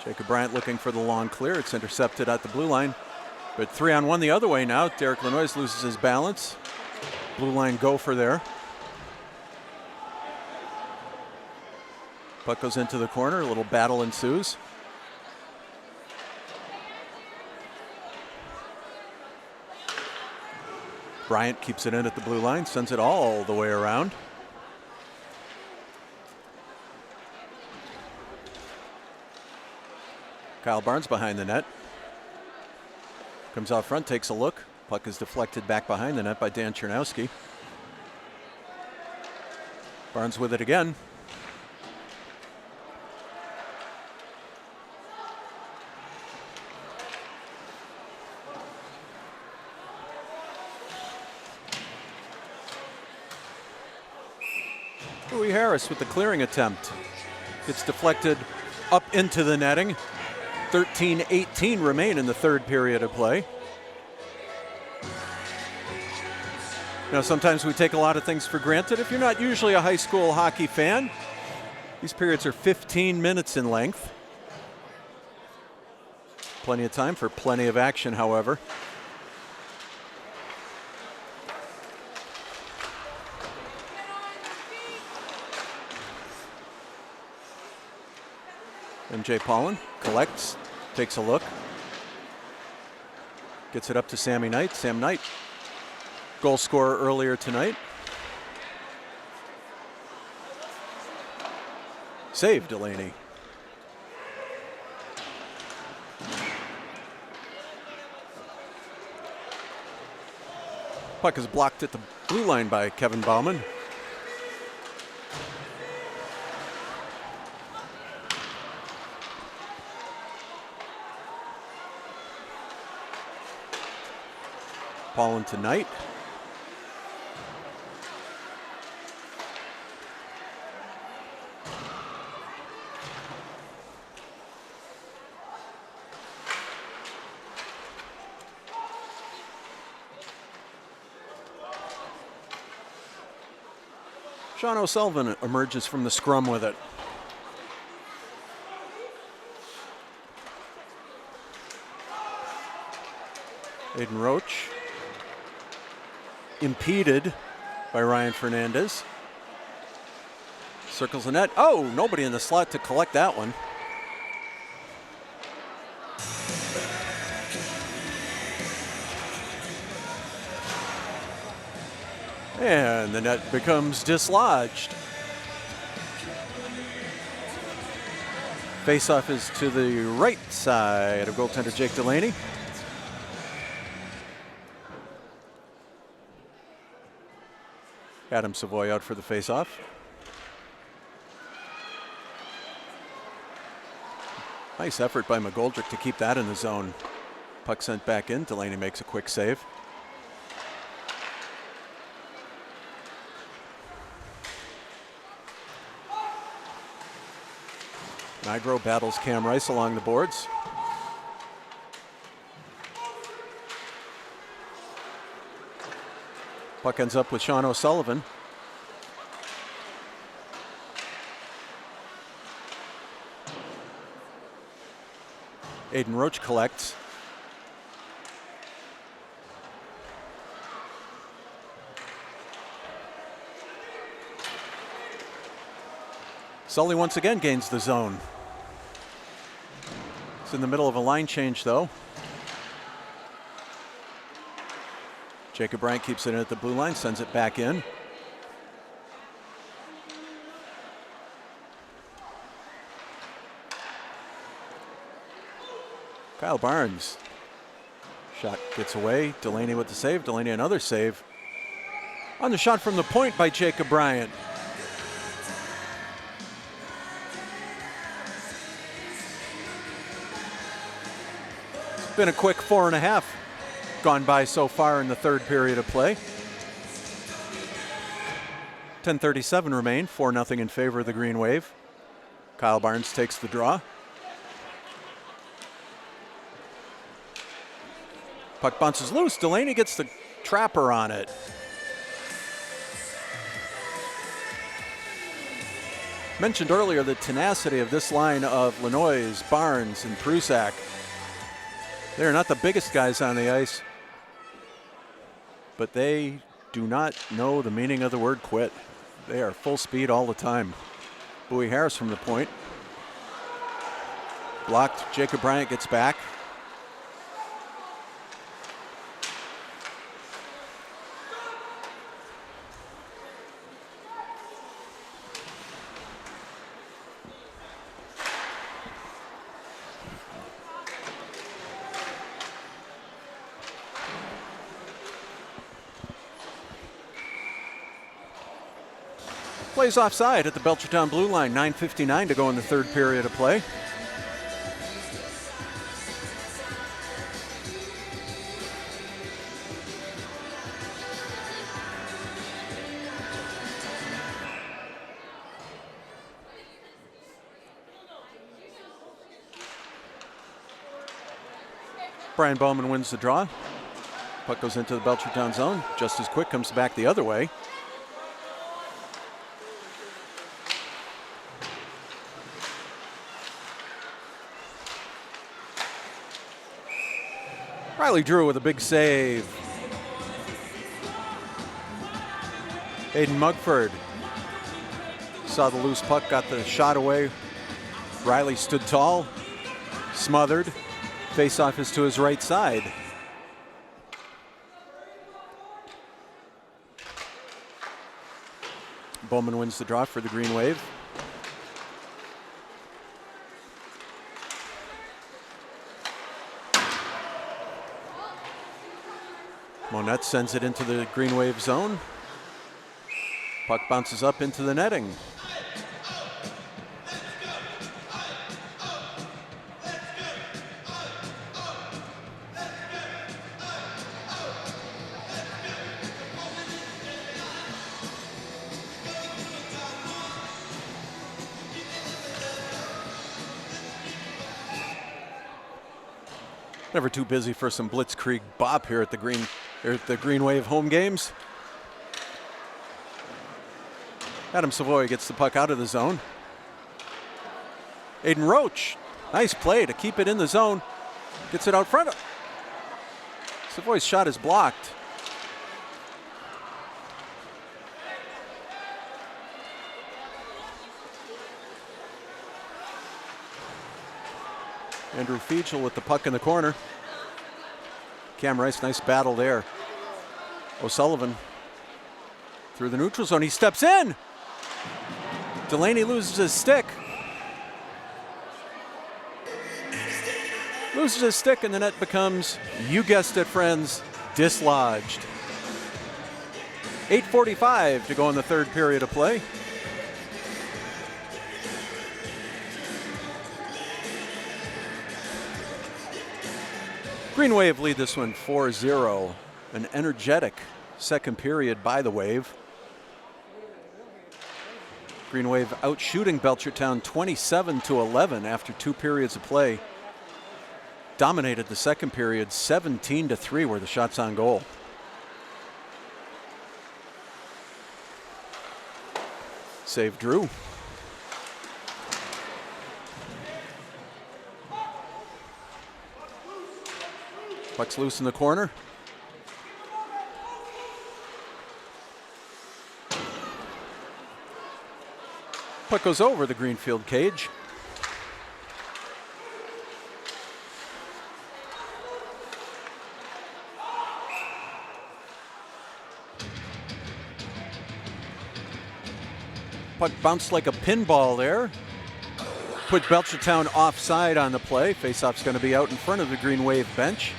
Jacob Bryant looking for the long clear. It's intercepted at the blue line. But 3-on-1 the other way now. Derek Lanois loses his balance. Blue line gopher there. Puck goes into the corner. A little battle ensues. Bryant keeps it in at the blue line, sends it all the way around. Kyle Barnes behind the net. Comes out front, takes a look. Puck is deflected back behind the net by Dan Chernowski. Barnes with it again. Bowie Harris with the clearing attempt. Gets deflected up into the netting. 13-18 remain in the third period of play. Now, sometimes we take a lot of things for granted. If you're not usually a high school hockey fan, these periods are 15 minutes in length. Plenty of time for plenty of action, however. MJ Paulin collects, takes a look, gets it up to Sammy Knight. Sam Knight, goal scorer earlier tonight. Save Delaney. Puck is blocked at the blue line by Kevin Bauman. Paulin to Knight. Sean O'Sullivan emerges from the scrum with it. Aiden Roach impeded by Ryan Fernandez. Circles the net. Oh, nobody in the slot to collect that one. And the net becomes dislodged. Faceoff is to the right side of goaltender Jake Delaney. Adam Savoy out for the faceoff. Nice effort by McGoldrick to keep that in the zone. Puck sent back in. Delaney makes a quick save. Nigro battles Cam Rice along the boards. Puck ends up with Sean O'Sullivan. Aiden Roach collects. Sully once again gains the zone. It's in the middle of a line change, though. Jacob Bryant keeps it in at the blue line, sends it back in. Kyle Barnes. Shot gets away. Delaney with the save. Delaney another save. On the shot from the point by Jacob Bryant. It's been a quick 4.5 gone by so far in the third period of play. 10:37 remain, 4-0 in favor of the Green Wave. Kyle Barnes takes the draw. Puck bounces loose. Delaney gets the trapper on it. Mentioned earlier the tenacity of this line of Lanois, Barnes, and Prusak. They're not the biggest guys on the ice, but they do not know the meaning of the word quit. They are full speed all the time. Bowie Harris from the point. Blocked. Jacob Bryant gets back. Plays offside at the Belchertown blue line. 9:59 to go in the third period of play. Brian Bowman wins the draw. Puck goes into the Belchertown zone. Just as quick comes back the other way. Riley Drew with a big save. Aiden Mugford saw the loose puck, got the shot away. Riley stood tall, smothered. Face-off is to his right side. Bowman wins the draw for the Greenwave. Monette sends it into the Greenwave zone. Puck bounces up into the netting. Never too busy for some blitzkrieg bop here at the Greenwave home games. Adam Savoy gets the puck out of the zone. Aiden Roach, nice play to keep it in the zone. Gets it out front. Savoy's shot is blocked. Andrew Feachel with the puck in the corner. Cam Rice, nice battle there. O'Sullivan through the neutral zone. He steps in. Delaney loses his stick. Loses his stick, and the net becomes, you guessed it, friends, dislodged. 8:45 to go in the third period of play. Greenwave lead this one 4-0. An energetic second period by the Wave. Greenwave out shooting Belchertown 27-11 after 2 periods of play. Dominated the second period 17-3 were the shots on goal. Save Drew. Puck's loose in the corner. Puck goes over the Greenfield cage. Puck bounced like a pinball there. Put Belchertown offside on the play. Faceoff's going to be out in front of the Greenwave bench.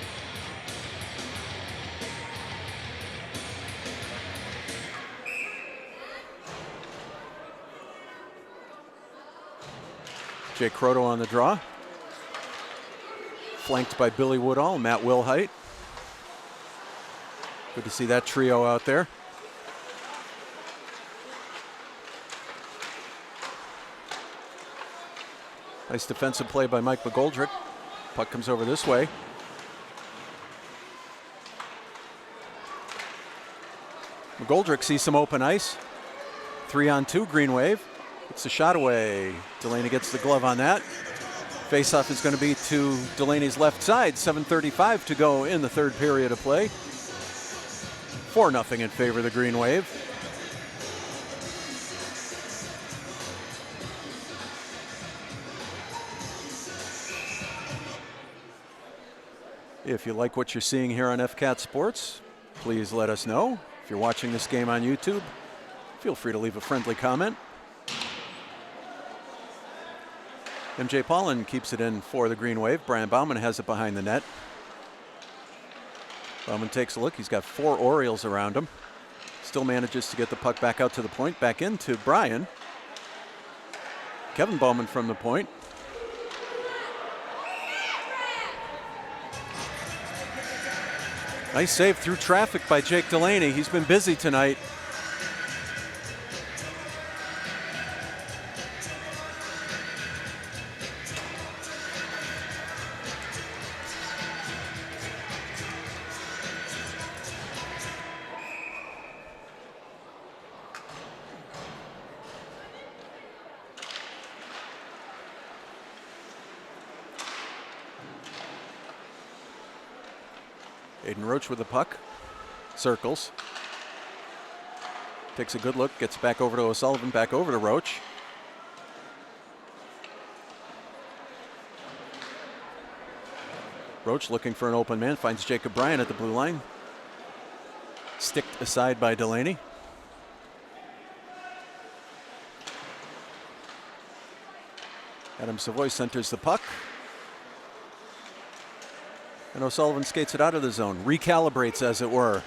Jay Croto on the draw. Flanked by Billy Woodall, Matt Wilhite. Good to see that trio out there. Nice defensive play by Mike McGoldrick. Puck comes over this way. McGoldrick sees some open ice. 3-on-2 Greenwave. Gets the shot away. Delaney gets the glove on that. Faceoff is going to be to Delaney's left side. 7:35 to go in the third period of play. 4-0 in favor of the Greenwave. If you like what you're seeing here on FCAT Sports, please let us know. If you're watching this game on YouTube, feel free to leave a friendly comment. MJ Paulin keeps it in for the Greenwave. Brian Bauman has it behind the net. Bauman takes a look. He's got 4 Orioles around him. Still manages to get the puck back out to the point, back into Brian. Kevin Bowman from the point. Nice save through traffic by Jake Delaney. He's been busy tonight. Aiden Roach with the puck, circles, takes a good look, gets back over to O'Sullivan, back over to Roach. Roach looking for an open man, finds Jacob Bryan at the blue line. Sticked aside by Delaney. Adam Savoy centers the puck. And O'Sullivan skates it out of the zone, recalibrates as it were.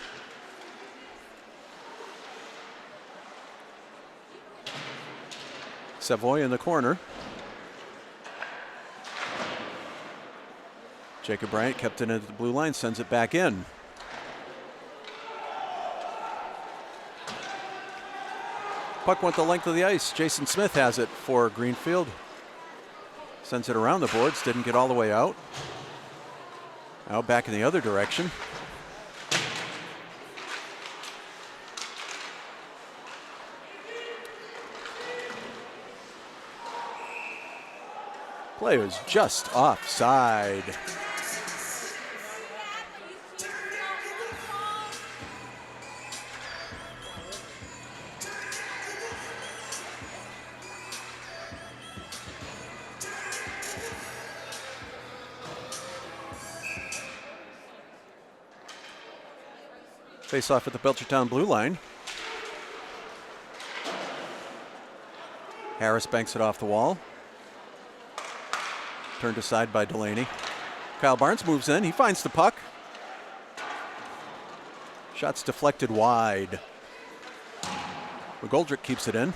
Savoy in the corner. Jacob Bryant kept it into the blue line, sends it back in. Puck went the length of the ice. Jason Smith has it for Greenfield. Sends it around the boards, didn't get all the way out. Now back in the other direction. Play was just offside. Face off at the Belchertown blue line. Harris banks it off the wall. Turned aside by Delaney. Kyle Barnes moves in. He finds the puck. Shot's deflected wide. McGoldrick keeps it in.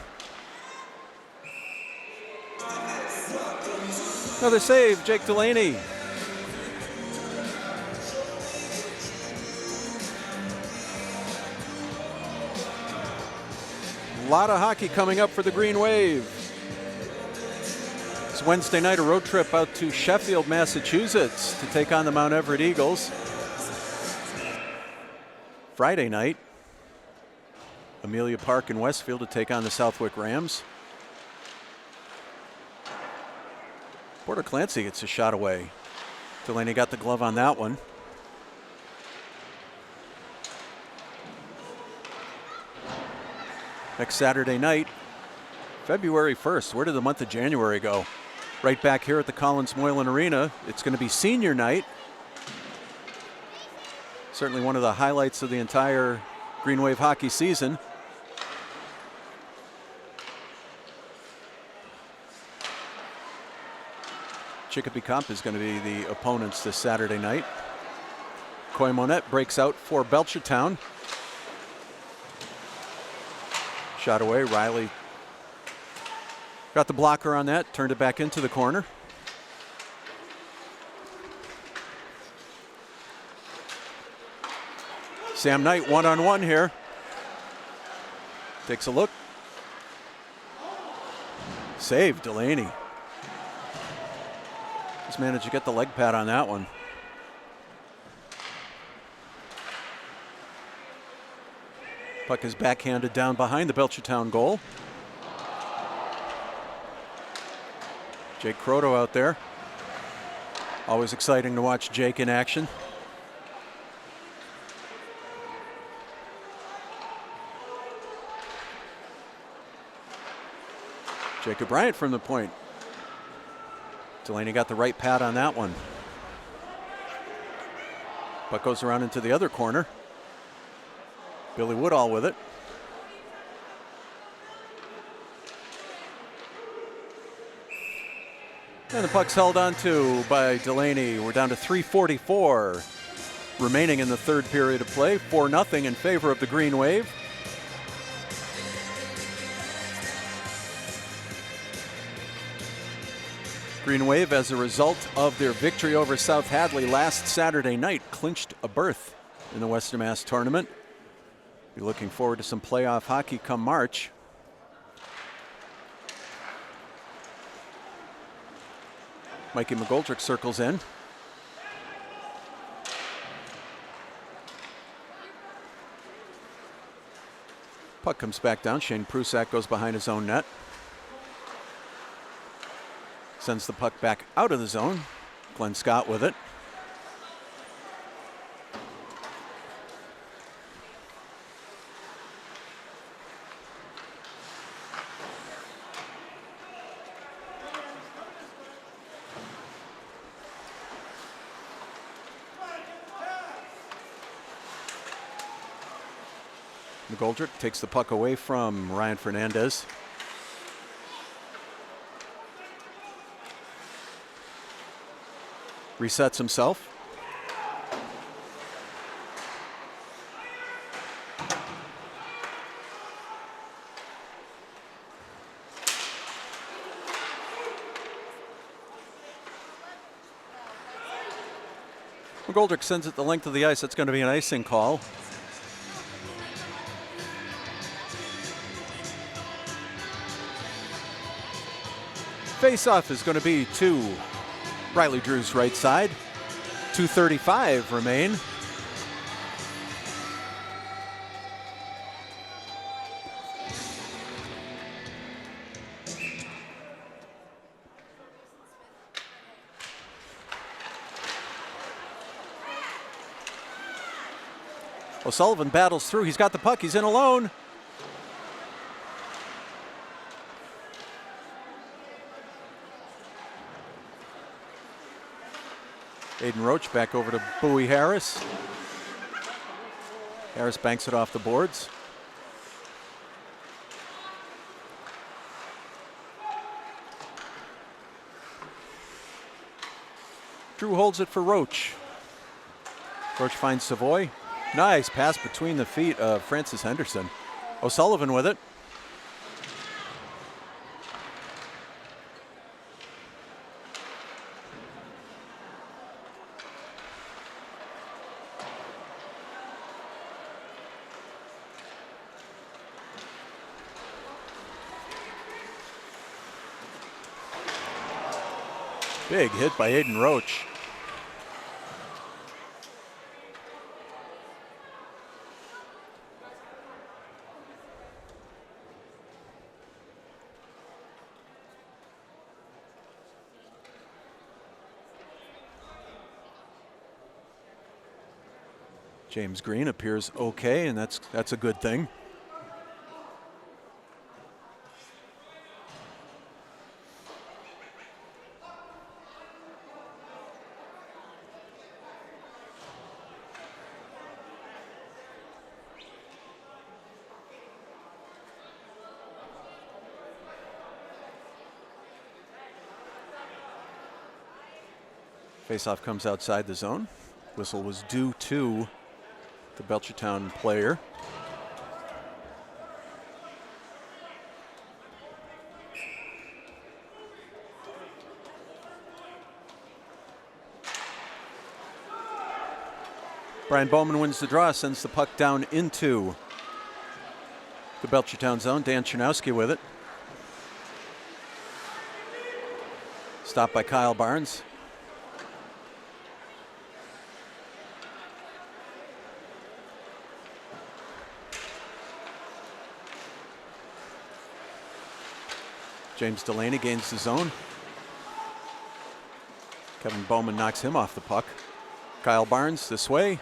Another save, Jake Delaney. A lot of hockey coming up for the Green Wave. It's Wednesday night, a road trip out to Sheffield, Massachusetts to take on the Mount Everett Eagles. Friday night, Amelia Park in Westfield to take on the Southwick Rams. Porter Clancy gets a shot away. Delaney got the glove on that one. Next Saturday night, February 1st. Where did the month of January go? Right back here at the Collins Moylan Arena. It's going to be senior night. Certainly one of the highlights of the entire Green Wave hockey season. Chicopee Comp is going to be the opponents this Saturday night. Coy Monette breaks out for Belchertown. Shot away, Riley got the blocker on that, turned it back into the corner. Sam Knight one-on-one here. Takes a look. Save, Delaney. Just managed to get the leg pad on that one. Puck is backhanded down behind the Belchertown goal. Jake Croto out there. Always exciting to watch Jake in action. Jacob Bryant from the point. Delaney got the right pad on that one. Puck goes around into the other corner. Billy Woodall with it. And the puck's held on to by Delaney. We're down to 3:44 remaining in the third period of play. 4-0 in favor of the Green Wave. Greenwave, as a result of their victory over South Hadley last Saturday night, clinched a berth in the Western Mass tournament. Be looking forward to some playoff hockey come March. Mikey McGoldrick circles in. Puck comes back down. Shane Prusak goes behind his own net. Sends the puck back out of the zone. Glenn Scott with it. McGoldrick takes the puck away from Ryan Fernandez. Resets himself. McGoldrick sends it the length of the ice. That's going to be an icing call. Face-off is going to be to Riley Drew's right side. 2:35 remain. O'Sullivan battles through. He's got the puck. He's in alone. Aiden Roach back over to Bowie Harris. Harris banks it off the boards. Drew holds it for Roach. Roach finds Savoy. Nice pass between the feet of Francis Henderson. O'Sullivan with it. Big hit by Aiden Roach. James Green appears okay, and that's a good thing. Faceoff comes outside the zone. Whistle was due to the Belchertown player. Brian Bowman wins the draw, sends the puck down into the Belchertown zone. Dan Chernowski with it. Stopped by Kyle Barnes. James Delaney gains the zone. Kevin Bowman knocks him off the puck. Kyle Barnes this way.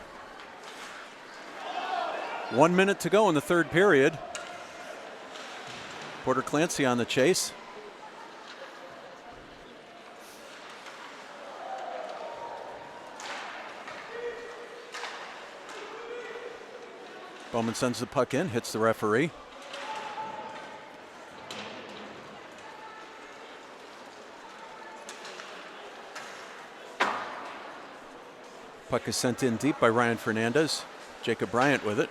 1 minute to go in the third period. Porter Clancy on the chase. Bowman sends the puck in, hits the referee. Puck is sent in deep by Ryan Fernandez. Jacob Bryant with it.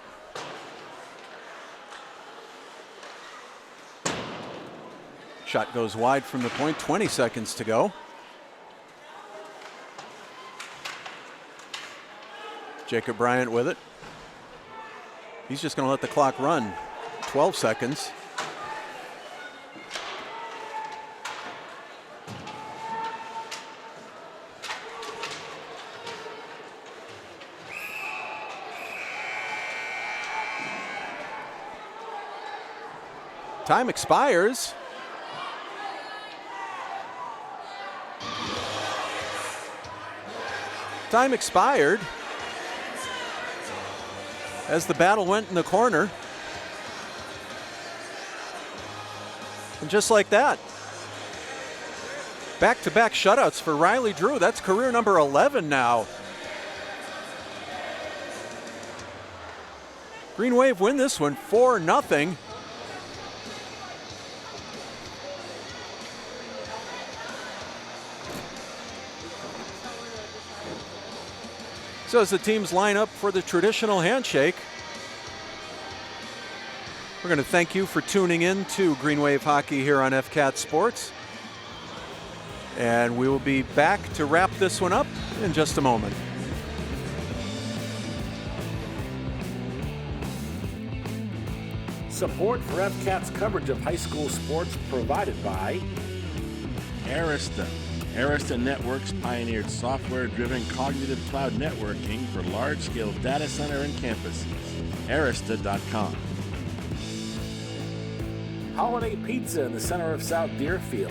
Shot goes wide from the point, 20 seconds to go. Jacob Bryant with it. He's just going to let the clock run. 12 seconds. Time expires. Time expired as the battle went in the corner. And just like that, back-to-back shutouts for Riley Drew. That's career number 11 now. Greenwave win this one 4-0. So as the teams line up for the traditional handshake, we're going to thank you for tuning in to Greenwave Hockey here on FCAT Sports. And we will be back to wrap this one up in just a moment. Support for FCAT's coverage of high school sports provided by Arista. Arista Networks pioneered software-driven cognitive cloud networking for large-scale data center and campuses. Arista.com. Holiday Pizza in the center of South Deerfield.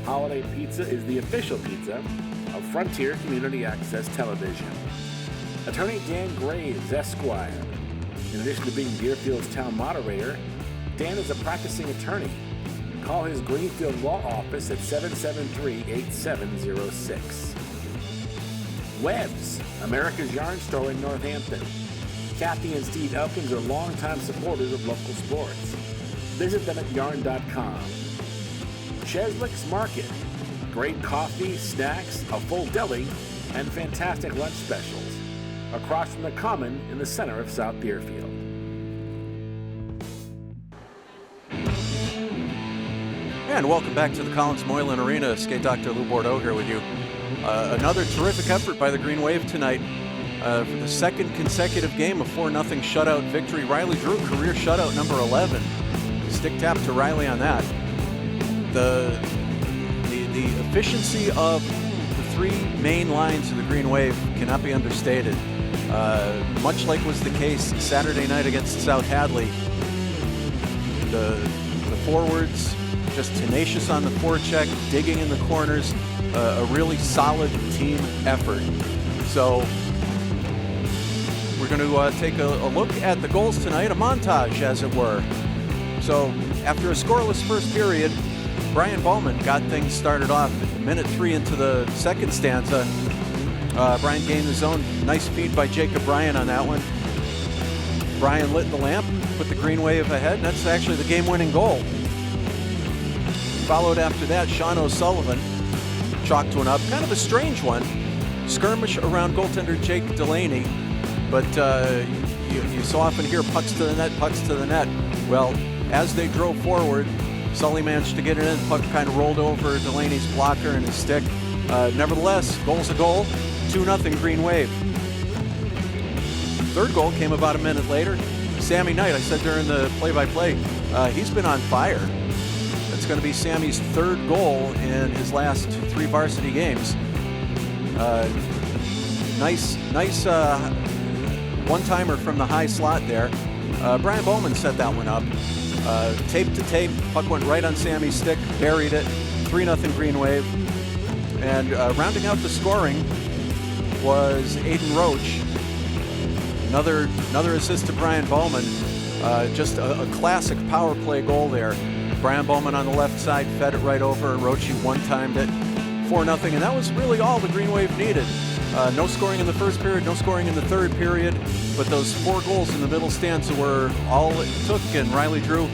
Holiday Pizza is the official pizza of Frontier Community Access Television. Attorney Dan Graves, Esquire. In addition to being Deerfield's town moderator, Dan is a practicing attorney. Call his Greenfield Law Office at 773-8706. Webb's, America's Yarn Store in Northampton. Kathy and Steve Elkins are longtime supporters of local sports. Visit them at yarn.com. Cheslick's Market. Great coffee, snacks, a full deli, and fantastic lunch specials. Across from the Common in the center of South Deerfield. And welcome back to the Collins Moylan Arena. Skate Dr. Lou Bordeaux here with you. Another terrific effort by the Green Wave tonight. For the second consecutive game, a 4-0 shutout victory. Riley Drew, career shutout number 11. Stick tap to Riley on that. The efficiency of the three main lines of the Green Wave cannot be understated. Much like was the case Saturday night against South Hadley, the forwards just tenacious on the forecheck, digging in the corners, a really solid team effort. So we're going to take a look at the goals tonight, a montage as it were. So after a scoreless first period, Brian Bowman got things started off at minute 3 into the second stanza. Brian gained the zone. Nice feed by Jacob Bryant on that one. Brian lit the lamp, put the Green Wave ahead, and that's actually the game-winning goal. Followed after that, Sean O'Sullivan chalked one up. Kind of a strange one. Skirmish around goaltender Jake Delaney, but you so often hear pucks to the net, pucks to the net. Well, as they drove forward, Sully managed to get it in. Puck kind of rolled over Delaney's blocker and his stick. Nevertheless, goal's a goal. 2-0 Green Wave. Third goal came about a minute later. Sammy Knight, I said during the play-by-play, he's been on fire. It's going to be Sammy's third goal in his last 3 varsity games. Nice one-timer from the high slot there. Brian Bowman set that one up. Tape to tape, puck went right on Sammy's stick, buried it. 3-0 Green Wave. And rounding out the scoring was Aiden Roach. Another assist to Brian Bowman. Just a classic power play goal there. Brian Bowman on the left side fed it right over. Roachy one-timed it. 4-0, and that was really all the Green Wave needed. No scoring in the first period, no scoring in the third period, but those 4 goals in the middle stanza were all it took, and Riley Drew